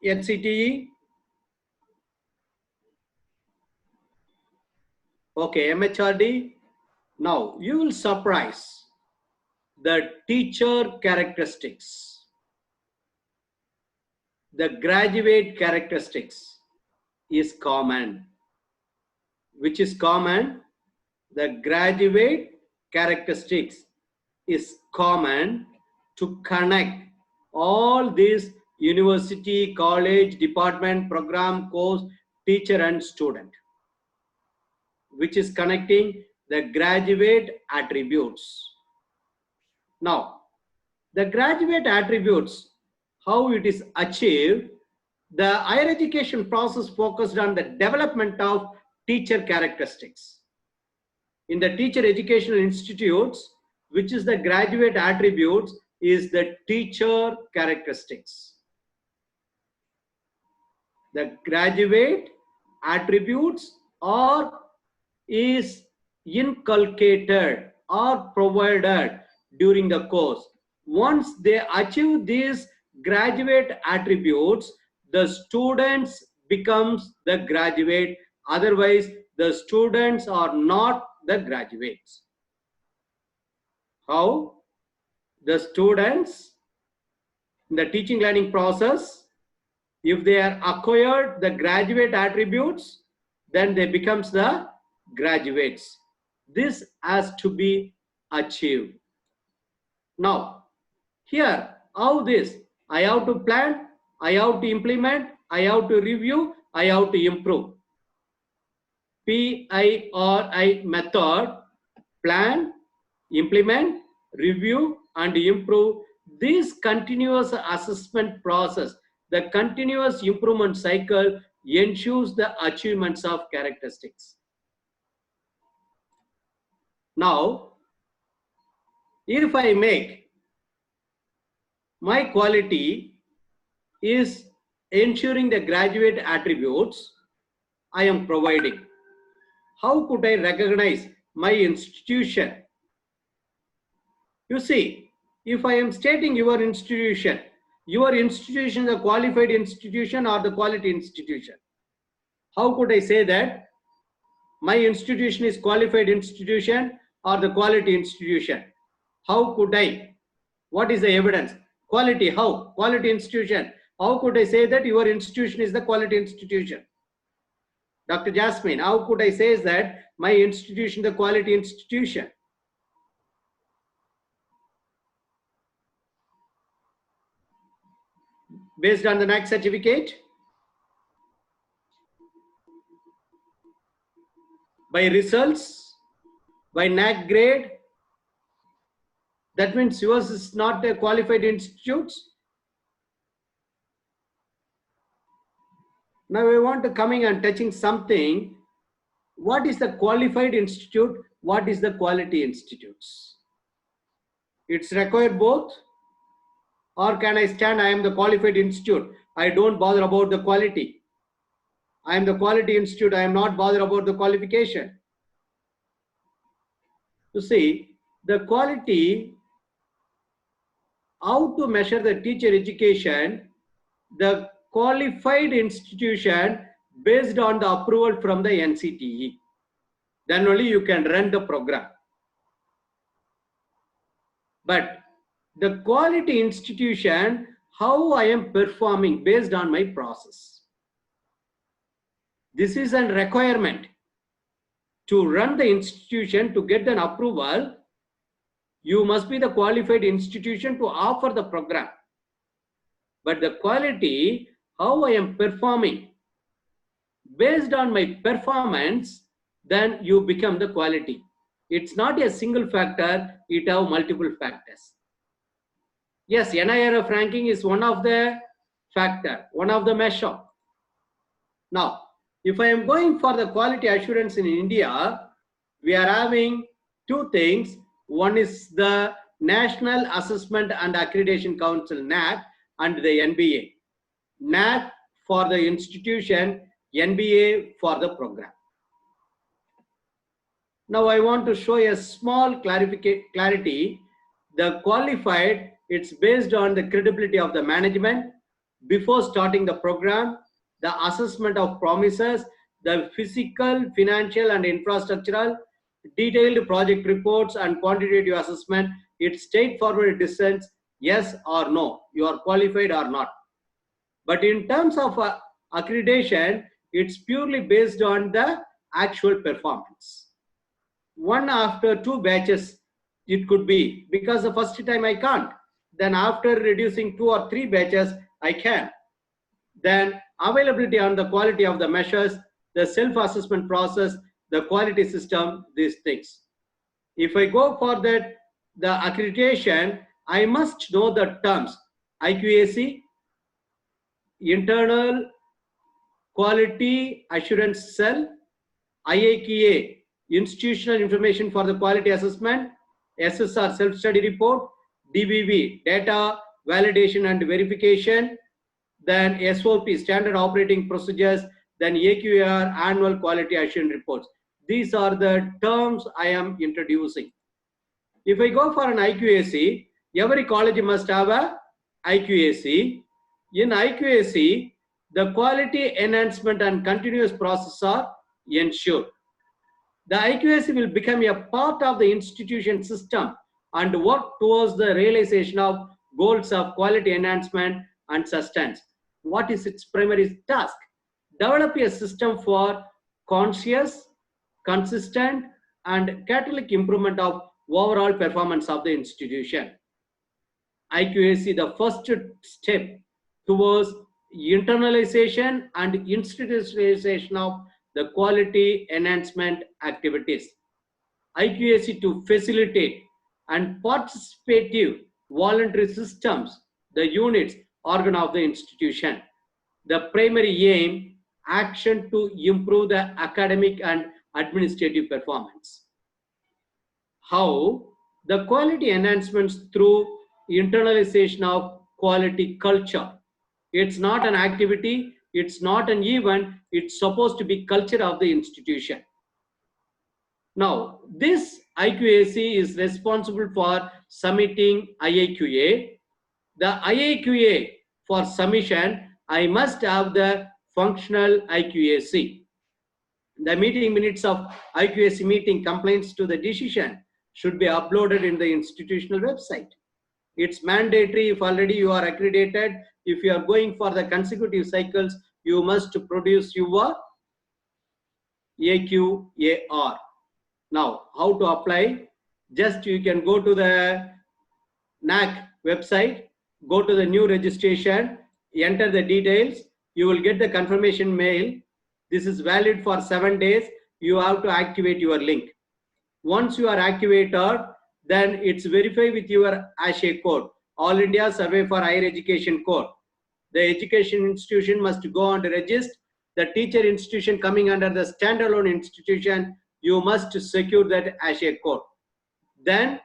NCTE. Okay, MHRD. Now you will surprise the teacher characteristics, the graduate characteristics is common. Which is common? The graduate characteristics is common to connect all these university, college, department, program, course, teacher and student, which is connecting the graduate attributes. Now, the graduate attributes, how it is achieved, the higher education process focused on the development of teacher characteristics. In the teacher educational institutes, which is the graduate attributes, is the teacher characteristics. The graduate attributes is inculcated or provided during the course. Once they achieve these graduate attributes, the students becomes the graduate. Otherwise, the students are not the graduates. How? The students in the teaching learning process, if they are acquired the graduate attributes, then they becomes the graduates. This has to be achieved. Now, here, how this? I have to plan, I have to implement, I have to review, I have to improve. PIRI method, plan, implement, review and improve. This continuous assessment process, the continuous improvement cycle ensures the achievements of characteristics. Now, if I make my quality is ensuring the graduate attributes I am providing, how could I recognize my institution? You see, if I am stating your institution is a qualified institution or the quality institution. How could I say that my institution is qualified institution or the quality institution? How could I? What is the evidence? Quality, how? Quality institution. How could I say that your institution is the quality institution? Dr. Jasmine, how could I say that my institution is the quality institution? Based on the NAC certificate? By results? By NAC grade? That means yours is not a qualified institute. Now we want to coming and touching something. What is the qualified institute? What is the quality institutes? It's required both? Or can I stand, I am the qualified institute, I don't bother about the quality. I am the quality institute, I am not bothered about the qualification. You see, the quality, how to measure the teacher education, the qualified institution based on the approval from the NCTE. Then only you can run the program. But the quality institution, how I am performing based on my process. This is a requirement to run the institution, to get an approval. You must be the qualified institution to offer the program. But the quality, how I am performing, based on my performance, then you become the quality. It's not a single factor, it have multiple factors. Yes, NIRF ranking is one of the factor, one of the measure. Now, if I am going for the quality assurance in India, we are having two things. One is the National Assessment and Accreditation Council, NAAC, and the NBA. NAAC for the institution, NBA for the program. Now I want to show a small clarity. The qualified, it's based on the credibility of the management before starting the program, the assessment of promises, the physical, financial, and infrastructural, detailed project reports, and quantitative assessment. It's straightforward decisions, yes or no, you are qualified or not. But in terms of accreditation, it's purely based on the actual performance. One after two batches, it could be, because the first time I can't. Then after reducing 2 or 3 batches, I can. Then availability on the quality of the measures, the self-assessment process, the quality system, these things. If I go for that, the accreditation, I must know the terms. IQAC, Internal Quality Assurance Cell, IAQA, Institutional Information for the Quality Assessment, SSR, Self-Study Report, DVV, Data Validation and Verification, then SOP, Standard Operating Procedures, then AQAR, Annual Quality Assurance Reports. These are the terms I am introducing. If I go for an IQAC, every college must have a IQAC. In IQAC, the quality enhancement and continuous process are ensured. The IQAC will become a part of the institution system and work towards the realization of goals of quality enhancement and sustenance. What is its primary task? Develop a system for conscious, consistent, and catalytic improvement of overall performance of the institution. IQAC, the first step towards internalization and institutionalization of the quality enhancement activities. IQAC to facilitate and participative voluntary systems, the units, organ of the institution. The primary aim, action to improve the academic and administrative performance. How? The quality enhancements through internalization of quality culture. It's not an activity, it's not an event, it's supposed to be culture of the institution. Now, this IQAC is responsible for submitting IAQA. The IAQA for submission, I must have the functional IQAC. The meeting minutes of IQAC meeting complaints to the decision should be uploaded in the institutional website. It's mandatory if already you are accredited. If you are going for the consecutive cycles, you must produce your AQAR. Now, how to apply? Just you can go to the NAAC website, go to the new registration, enter the details. You will get the confirmation mail. This is valid for 7 days. You have to activate your link. Once you are activated, then it's verified with your ASHE code, All India Survey for Higher Education code. The education institution must go and register. The teacher institution coming under the standalone institution, you must secure that ASHE code. Then,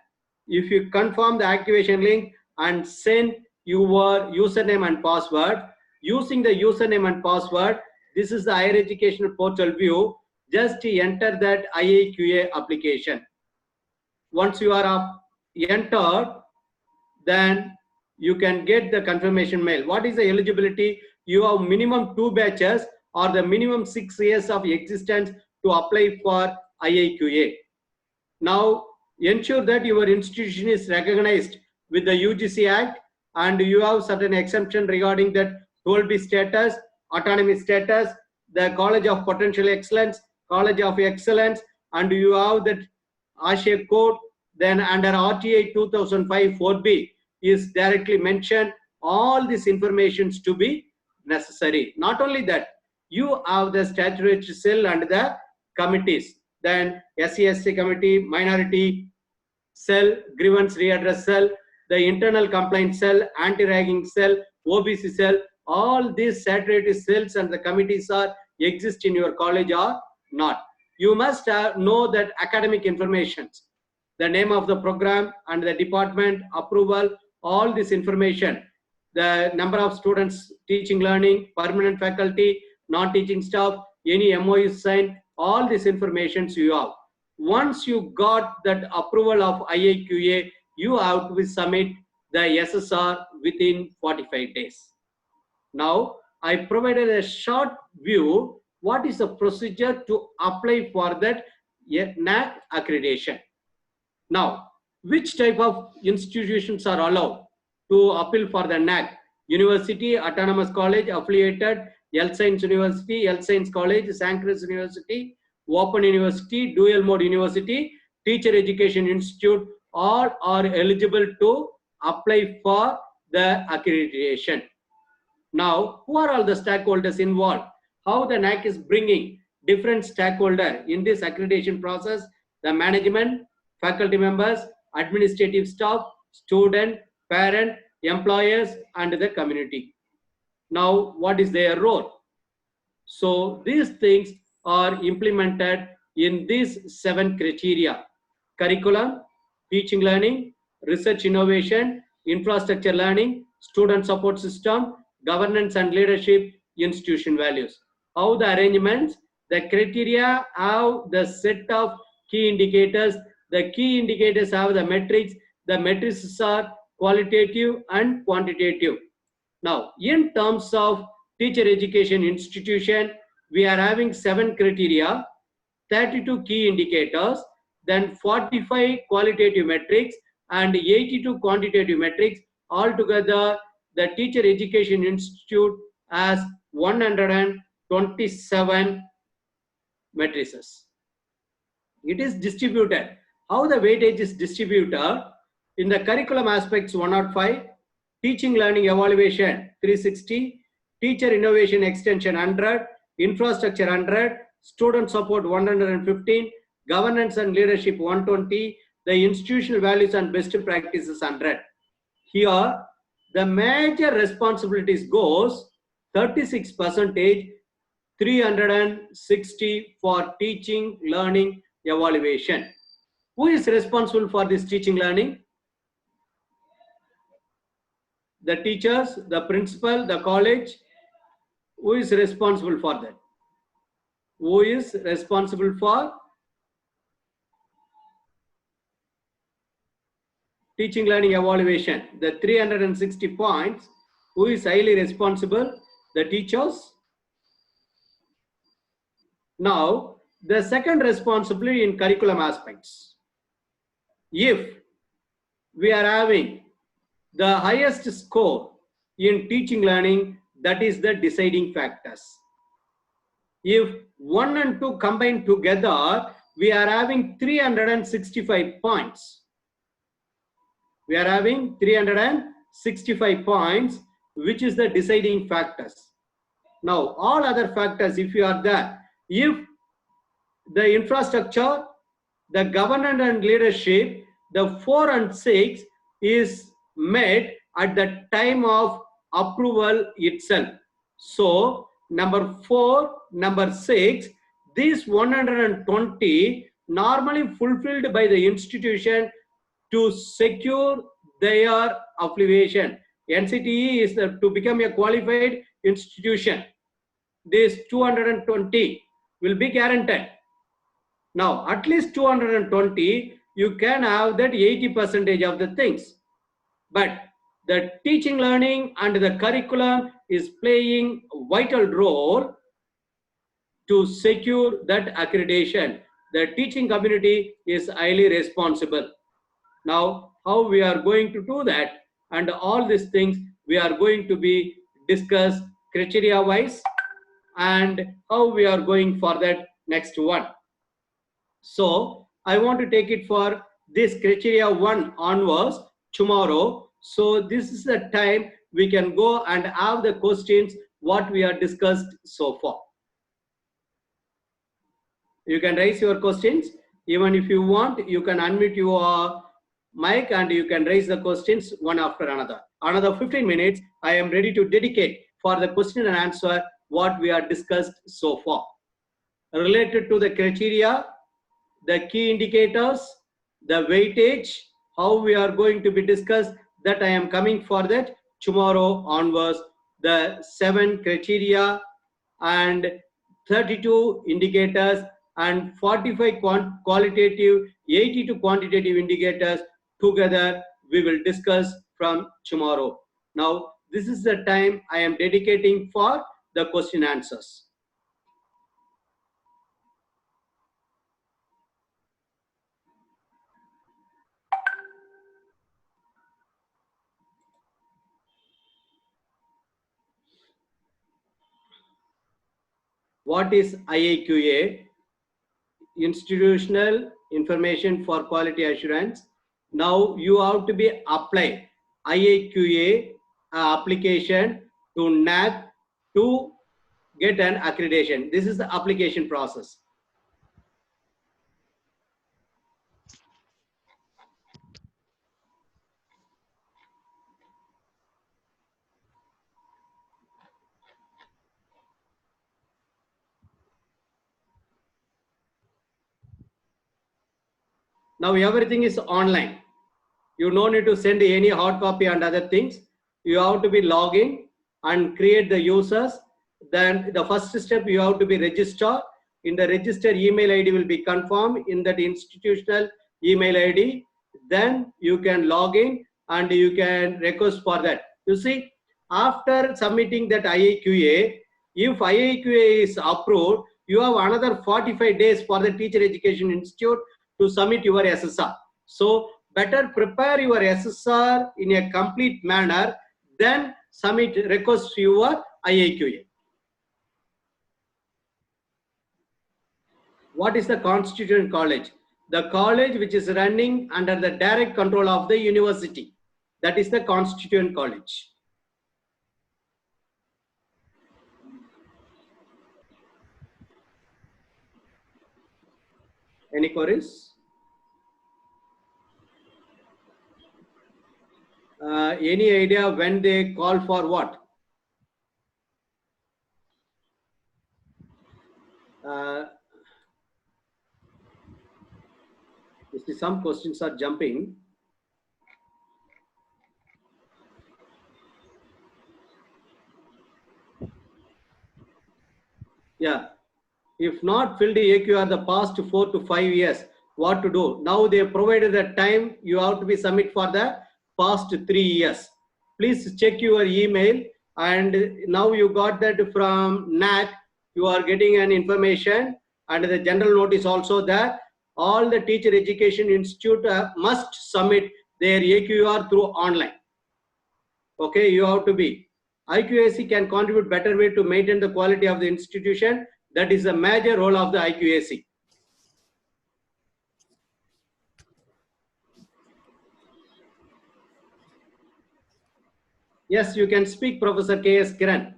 if you confirm the activation link and send your username and password, using the username and password, this is the higher educational portal view. Just enter that IAQA application. Once you are entered, then you can get the confirmation mail. What is the eligibility? You have minimum 2 batches or the minimum 6 years of existence to apply for IAQA. Now, ensure that your institution is recognized with the UGC Act and you have certain exemption regarding that 12B status, autonomy status, the College of Potential Excellence, College of Excellence, and you have that ASHE code. Then under RTA 2005 4B is directly mentioned all these informations to be necessary. Not only that, you have the statutory cell and the committees. then SC/ST committee, minority cell, grievance readdress cell, the internal complaint cell, anti-ragging cell, OBC cell, all these saturated cells and the committees are exist in your college or not. You must know that academic information, the name of the program and the department, approval, all this information, the number of students teaching, learning, permanent faculty, non-teaching staff, any MOU signed, all these informations you have. Once you got that approval of IIQA, you have to submit the SSR within 45 days. Now, I provided a short view. What is the procedure to apply for that NAAC accreditation? Now, which type of institutions are allowed to appeal for the NAAC? University, autonomous college, affiliated, Health Science University, Health Science College, Sanctus University, Open University, Dual Mode University, Teacher Education Institute, all are eligible to apply for the accreditation. Now, who are all the stakeholders involved? How the NAAC is bringing different stakeholders in this accreditation process? The management, faculty members, administrative staff, student, parent, employers, and the community. Now, what is their role? So these things are implemented in these 7 criteria: curriculum, teaching learning, research innovation, infrastructure learning, student support system, governance and leadership, institution values. How the arrangements, the criteria have the set of key indicators. The key indicators have the metrics. The metrics are qualitative and quantitative. Now, in terms of teacher education institution, we are having 7 criteria, 32 key indicators, then 45 qualitative metrics and 82 quantitative metrics. Altogether, the Teacher Education Institute has 127 matrices. It is distributed. How the weightage is distributed? In the curriculum aspects, 105, teaching learning evaluation 360, teacher innovation extension 100, infrastructure 100, student support 115, governance and leadership 120, the institutional values and best practices 100. Here, the major responsibilities goes 36%, 360 for teaching learning evaluation. Who is responsible for this teaching learning? The teachers, the principal, the college. Who is responsible for that? Who is responsible for teaching learning evaluation? The 360 points. Who is highly responsible? The teachers. Now, the second responsibility in curriculum aspects. If we are having the highest score in teaching learning, that is the deciding factors. If 1 and 2 combined together, we are having 365 points. We are having 365 points, which is the deciding factors. Now, all other factors, if you are there, if the infrastructure, the governance and leadership, the 4 and 6 is met at the time of approval itself. So, number 4, number 6, these 120 normally fulfilled by the institution to secure their affiliation. NCTE is to become a qualified institution. This 220 will be guaranteed. Now, at least 220, you can have that 80% of the things. But the teaching learning and the curriculum is playing a vital role to secure that accreditation. The teaching community is highly responsible. Now, how we are going to do that and all these things we are going to be discussed criteria wise and how we are going for that next one. So I want to take it for this criteria 1 onwards tomorrow. So this is the time we can go and have the questions what we are discussed so far. You can raise your questions. Even if you want, you can unmute your mic and you can raise the questions one after another. Another 15 minutes, I am ready to dedicate for the question and answer what we are discussed so far. Related to the criteria, the key indicators, the weightage, how we are going to be discussed, that I am coming for that tomorrow onwards. The 7 criteria and 32 indicators and 45 qualitative, 82 quantitative indicators together we will discuss from tomorrow. Now, this is the time I am dedicating for the question answers. What is IIQA? Institutional Information for Quality Assurance. Now you have to be apply IIQA application to NAAC to get an accreditation. This is the application process. Now everything is online. You don't need to send any hard copy and other things. You have to be login and create the users. Then the first step, you have to be register. In the register, email ID will be confirmed in that institutional email ID. Then you can log in and you can request for that. You see, after submitting that IIQA, if IIQA is approved, you have another 45 days for the Teacher Education Institute to submit your SSR. So better prepare your SSR in a complete manner, then submit request to your IIQA. What is the constituent college? The college which is running under the direct control of the university. That is the constituent college. Any queries? Any idea when they call for what? You see, some questions are jumping. Yeah. If not filled AQR the past 4 to 5 years, what to do? Now they provided the time you have to be submit for the past 3 years. Please check your email, and now you got that from NAAC. You are getting an information, and the general notice also that all the Teacher Education Institute must submit their AQR through online. Okay, you have to be. IQAC can contribute better way to maintain the quality of the institution. That is a major role of the IQAC. Yes, you can speak, Professor K.S. Kiran.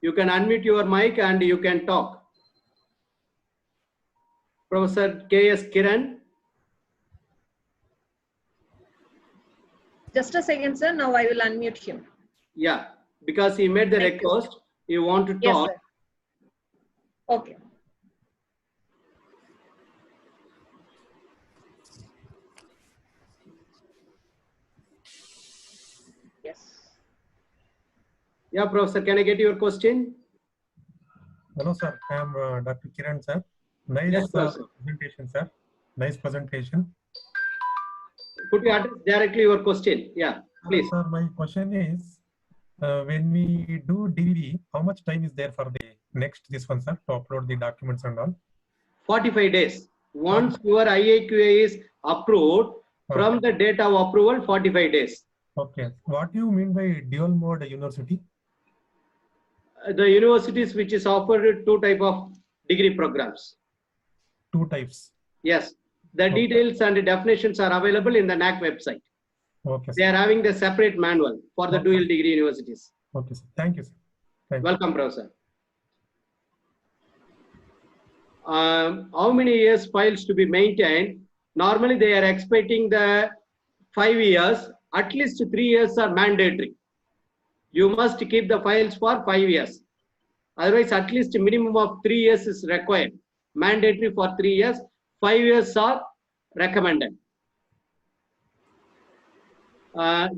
You can unmute your mic and you can talk. Professor K.S. Kiran. Just a second, sir. Now I will unmute him. Yeah, because he made the request. You want to talk. Yes, sir. Okay. Yes. Yeah, Professor, can I get your question? Hello, sir. I am Dr. Kiran, sir. Nice Yes, presentation, sir. Nice presentation. Could you address directly your question? Yeah, please. Sir, my question is, when we do DV, how much time is there for the next this one, sir, to upload the documents and all? 45 days. Once your IAQA is approved, from the date of approval, 45 days. Okay. What do you mean by dual mode university? The universities which is offered 2 type of degree programs. 2 types. Yes. The details and the definitions are available in the NAAC website. Okay. They are having the separate manual for the dual degree universities. Okay, sir. Thank you, sir. Thank you. Welcome, Professor. how many years files to be maintained. Normally they are expecting the 5 years, at least 3 years are mandatory. You must keep the files for 5 years. Otherwise, at least a minimum of 3 years is required. Mandatory for 3 years, 5 years are recommended.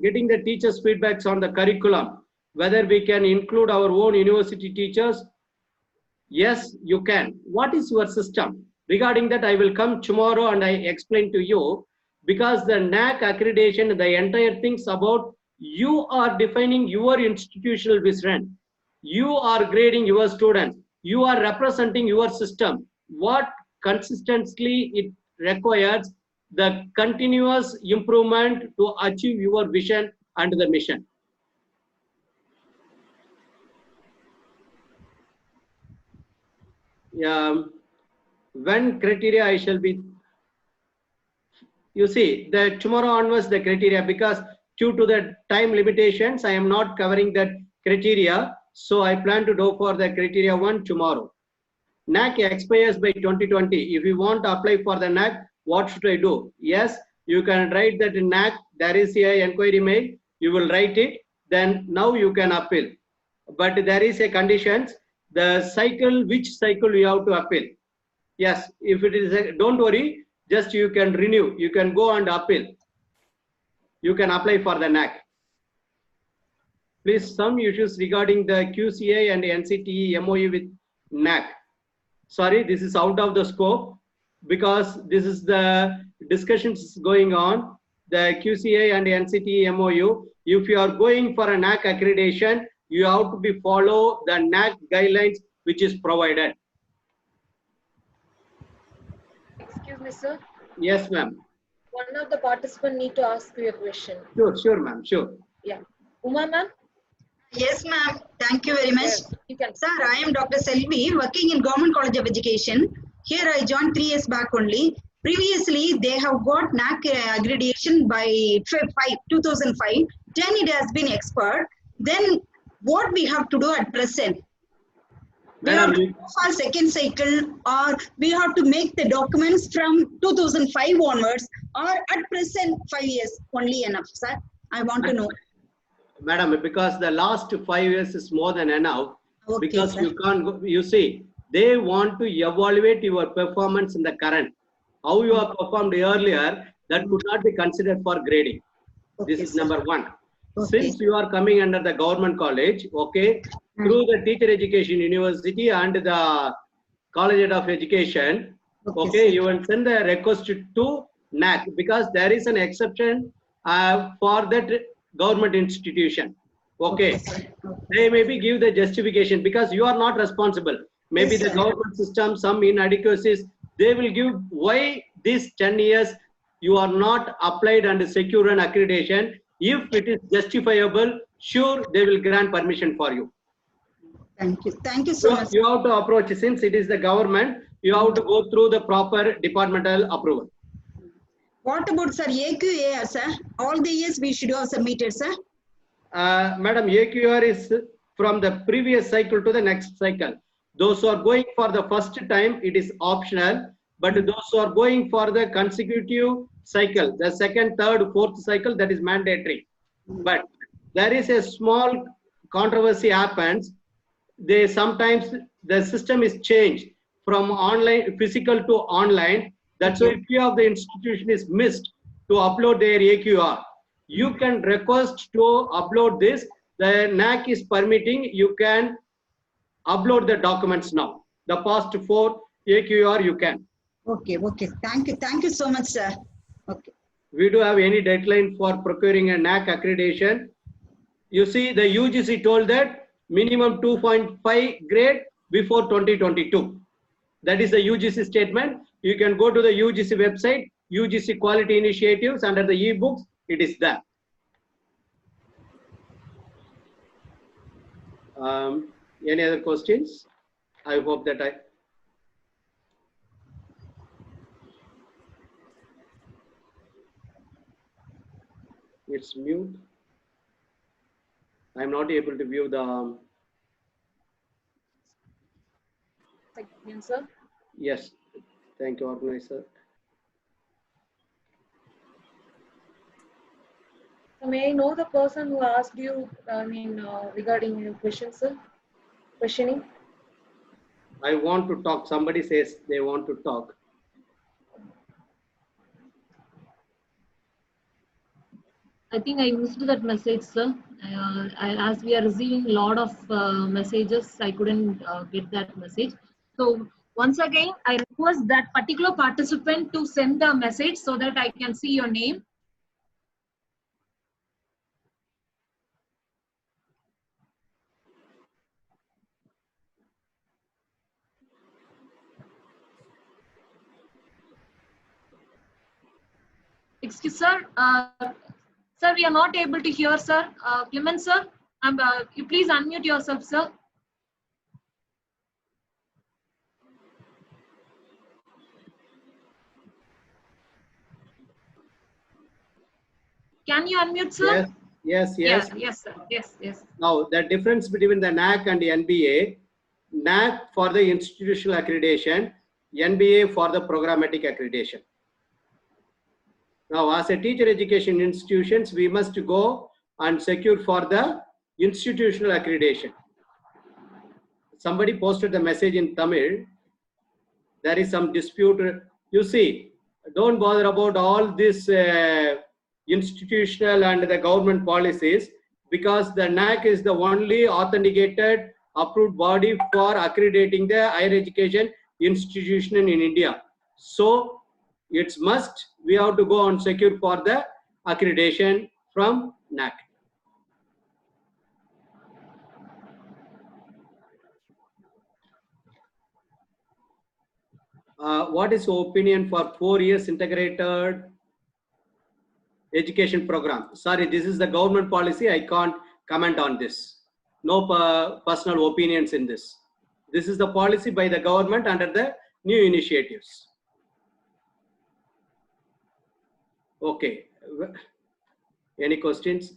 Getting the teachers' feedbacks on the curriculum, whether we can include our own university teachers. Yes, you can. What is your system? Regarding that, I will come tomorrow and I explain to you, because the NAC accreditation, the entire things about you are defining your institutional vision. You are grading your students. You are representing your system. What consistently it requires the continuous improvement to achieve your vision and the mission. When criteria I shall be, you see, the tomorrow onwards the criteria, because due to the time limitations, I am not covering that criteria. So I plan to do for the criteria 1 tomorrow. NAC expires by 2020. If you want to apply for the NAC, what should I do? Yes, you can write that in NAC, there is a inquiry mail, you will write it, then now you can appeal. But there is a conditions, the cycle, which cycle you have to appeal. Yes, if it is, don't worry, just you can renew, you can go and appeal. You can apply for the NAC. Please, some issues regarding the QCA and NCTE MOU with NAC. Sorry, this is out of the scope, because this is the discussions going on. The QCA and NCTE MOU, if you are going for a NAC accreditation, you have to be follow the NAC guidelines which is provided. Excuse me, sir. Yes, ma'am. One of the participants need to ask you a question. Sure, ma'am, sure. Yeah. Uma, ma'am? Yes, ma'am. Thank you very much. Yes, you can. Sir, I am Dr. Selvi, working in Government College of Education. Here I joined 3 years back only. Previously, they have got NAC accreditation by 2005. Then it has been expired. Then what we have to do at present? We have to go for second cycle, or we have to make the documents from 2005 onwards, or at present 5 years only enough, sir? I want to know. Madam, because the last 5 years is more than enough, Okay, because sir. you can't go, you see, they want to evaluate your performance in the current. How you have performed earlier, that could not be considered for grading. Okay, This is sir. number one. Okay. Since you are coming under the government college, okay, through the teacher education university and the college of education, okay, sir. you will send a request to NAC, because there is an exception for that government institution. Okay, sir. Okay. they maybe give the justification, because you are not responsible. Maybe Yes, the sir. government system, some inadequacies, they will give why these 10 years you are not applied and secure an accreditation. If it is justifiable, sure, they will grant permission for you. Thank you. Thank you so much. You have to approach, since it is the government, you have to go through the proper departmental approval. What about, sir, AQAR, sir? All the years we should have submitted, sir. Madam, AQR is from the previous cycle to the next cycle. Those who are going for the first time, it is optional. But those who are going for the consecutive cycle, the second, third, fourth cycle, that is mandatory. But there is a small controversy happens. They sometimes, the system is changed from online, physical to online. That's why if you have the institution is missed to upload their AQR, you can request to upload this. The NAC is permitting, you can upload the documents now. The past 4 AQR you can. Okay, okay. Thank you. Thank you so much, sir. Okay. We do have any deadline for procuring a NAC accreditation. You see, the UGC told that minimum 2.5 grade before 2022. That is the UGC statement. You can go to the UGC website, UGC quality initiatives, under the e-books, it is there. Any other questions? I hope that it's mute. I'm not able to view the. Again, sir. Yes. Thank you, organizer. So may I know the person who asked you, regarding your question, sir? Questioning? I want to talk. Somebody says they want to talk. I think I missed that message, sir. As we are receiving a lot of messages, I couldn't get that message. So once again, I request that particular participant to send the message so that I can see your name. Excuse, sir. Sir, we are not able to hear, sir. Clement, sir, you please unmute yourself, sir. Can you unmute, sir? Yes. Yes. Yes, sir. Yes. Now, the difference between the NAC and the NBA, NAC for the institutional accreditation, NBA for the programmatic accreditation. Now, as a teacher education institutions, we must go and secure for the institutional accreditation. Somebody posted the message in Tamil. There is some dispute. You see, don't bother about all this institutional and the government policies, because the NAC is the only authenticated approved body for accrediting the higher education institution in India. So it's must we have to go and secure for the accreditation from NAC. What is your opinion for 4 years integrated education program? Sorry, this is the government policy. I can't comment on this. No personal opinions in this. This is the policy by the government under the new initiatives. Okay. Any questions?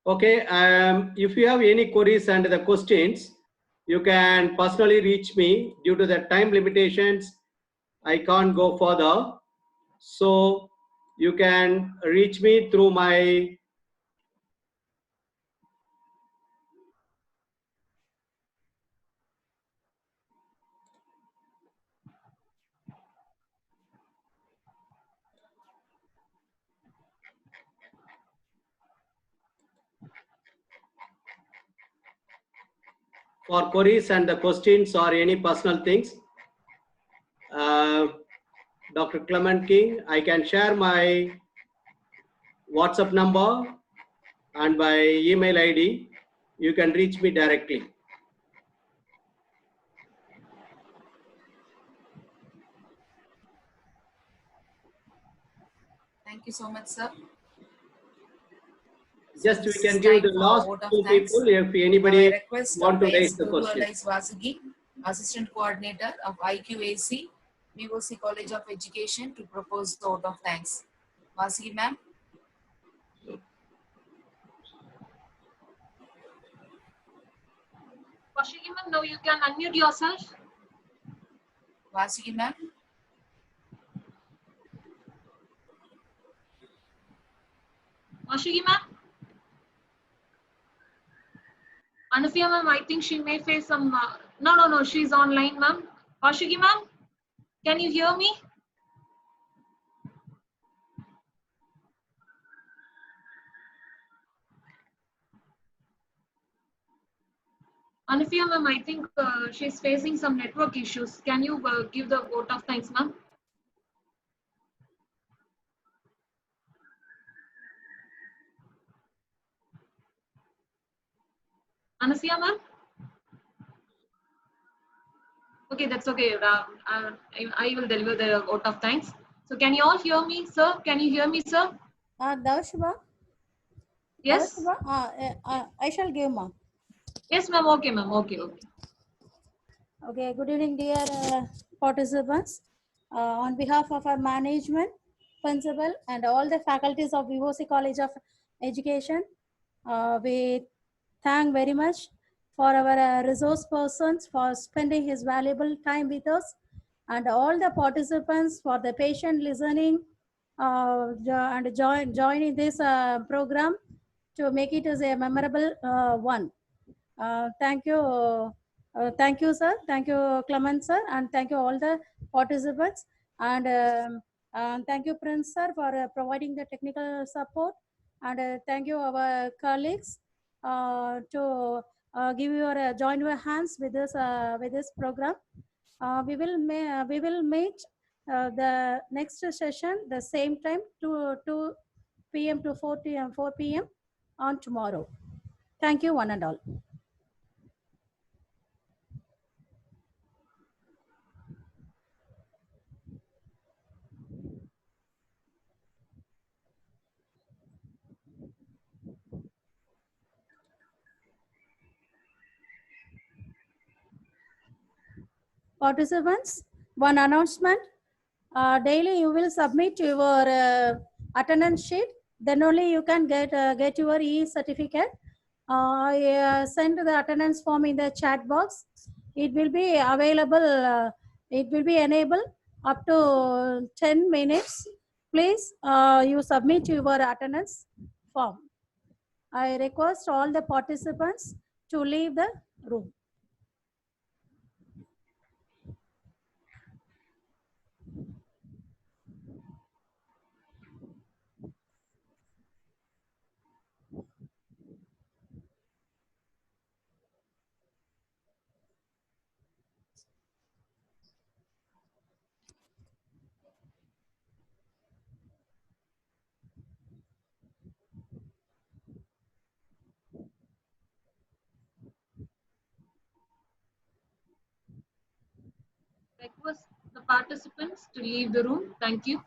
Okay. If you have any queries and the questions, you can personally reach me. Due to the time limitations, I can't go further. So you can reach me through my for queries and the questions or any personal things. Dr. Clement King, I can share my WhatsApp number and my email ID. You can reach me directly. Thank you so much, sir. Just we can give the last two people if anybody want to raise the question. Vasugi, Assistant Coordinator of IQAC, VOC College of Education, to propose the vote of thanks. Vasugi, ma'am. Vasugi, ma'am, now you can unmute yourself. Vasugi, ma'am. Vasugi, ma'am. Anufia, ma'am, I think she may face some. No, she's online, ma'am. Vasugi, ma'am, can you hear me? Anufia, ma'am, I think she's facing some network issues. Can you give the vote of thanks, ma'am? Anufia, ma'am? Okay, that's okay. I will deliver the vote of thanks. So can you all hear me, sir? Can you hear me, sir? Daushba? Yes? I shall give, ma'am. Yes, ma'am. Okay, ma'am. Okay. Okay, good evening, dear participants. On behalf of our management, principal, and all the faculties of VOC College of Education, We thank very much for our resource persons for spending his valuable time with us, and all the participants for the patient listening and joining this program to make it as a memorable one. Thank you, sir. Thank you, Clement, sir, and thank you all the participants. And thank you, Prince, sir, for providing the technical support. And thank you, our colleagues, to give your join your hands with this program. We will meet the next session the same time, 2 p.m. to 4 p.m. on tomorrow. Thank you, one and all. Participants, one announcement. Daily you will submit your attendance sheet. Then only you can get your e-certificate. I send the attendance form in the chat box. It will be available. It will be enabled up to 10 minutes. Please, you submit your attendance form. I request all the participants to leave the room. Request the participants to leave the room. Thank you.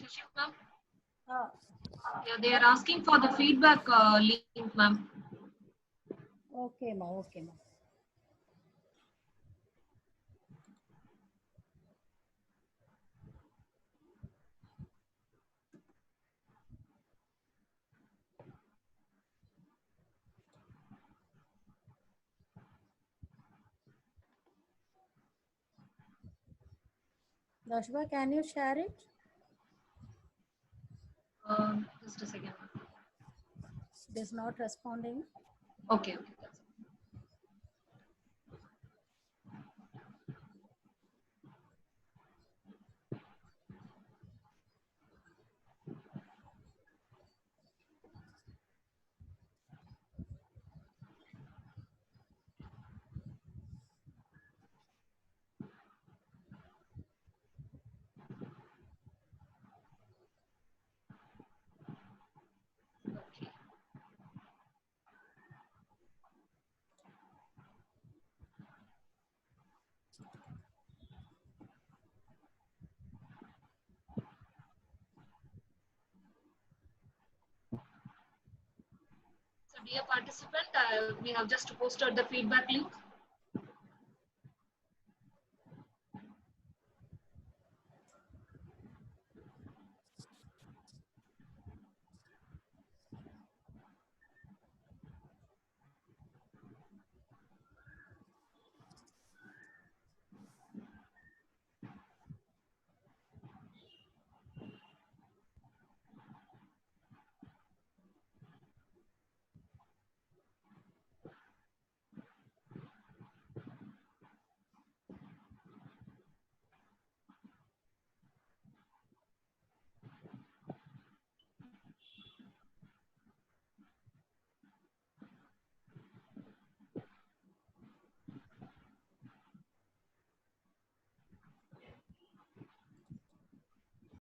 Shashik ma'am? Yeah, they are asking for the feedback link, ma'am. Okay, ma. Okay, ma. Dashba, can you share it? Just a second. It is not responding. Okay, okay. That's it. Okay. dear participant, we have just posted the feedback link.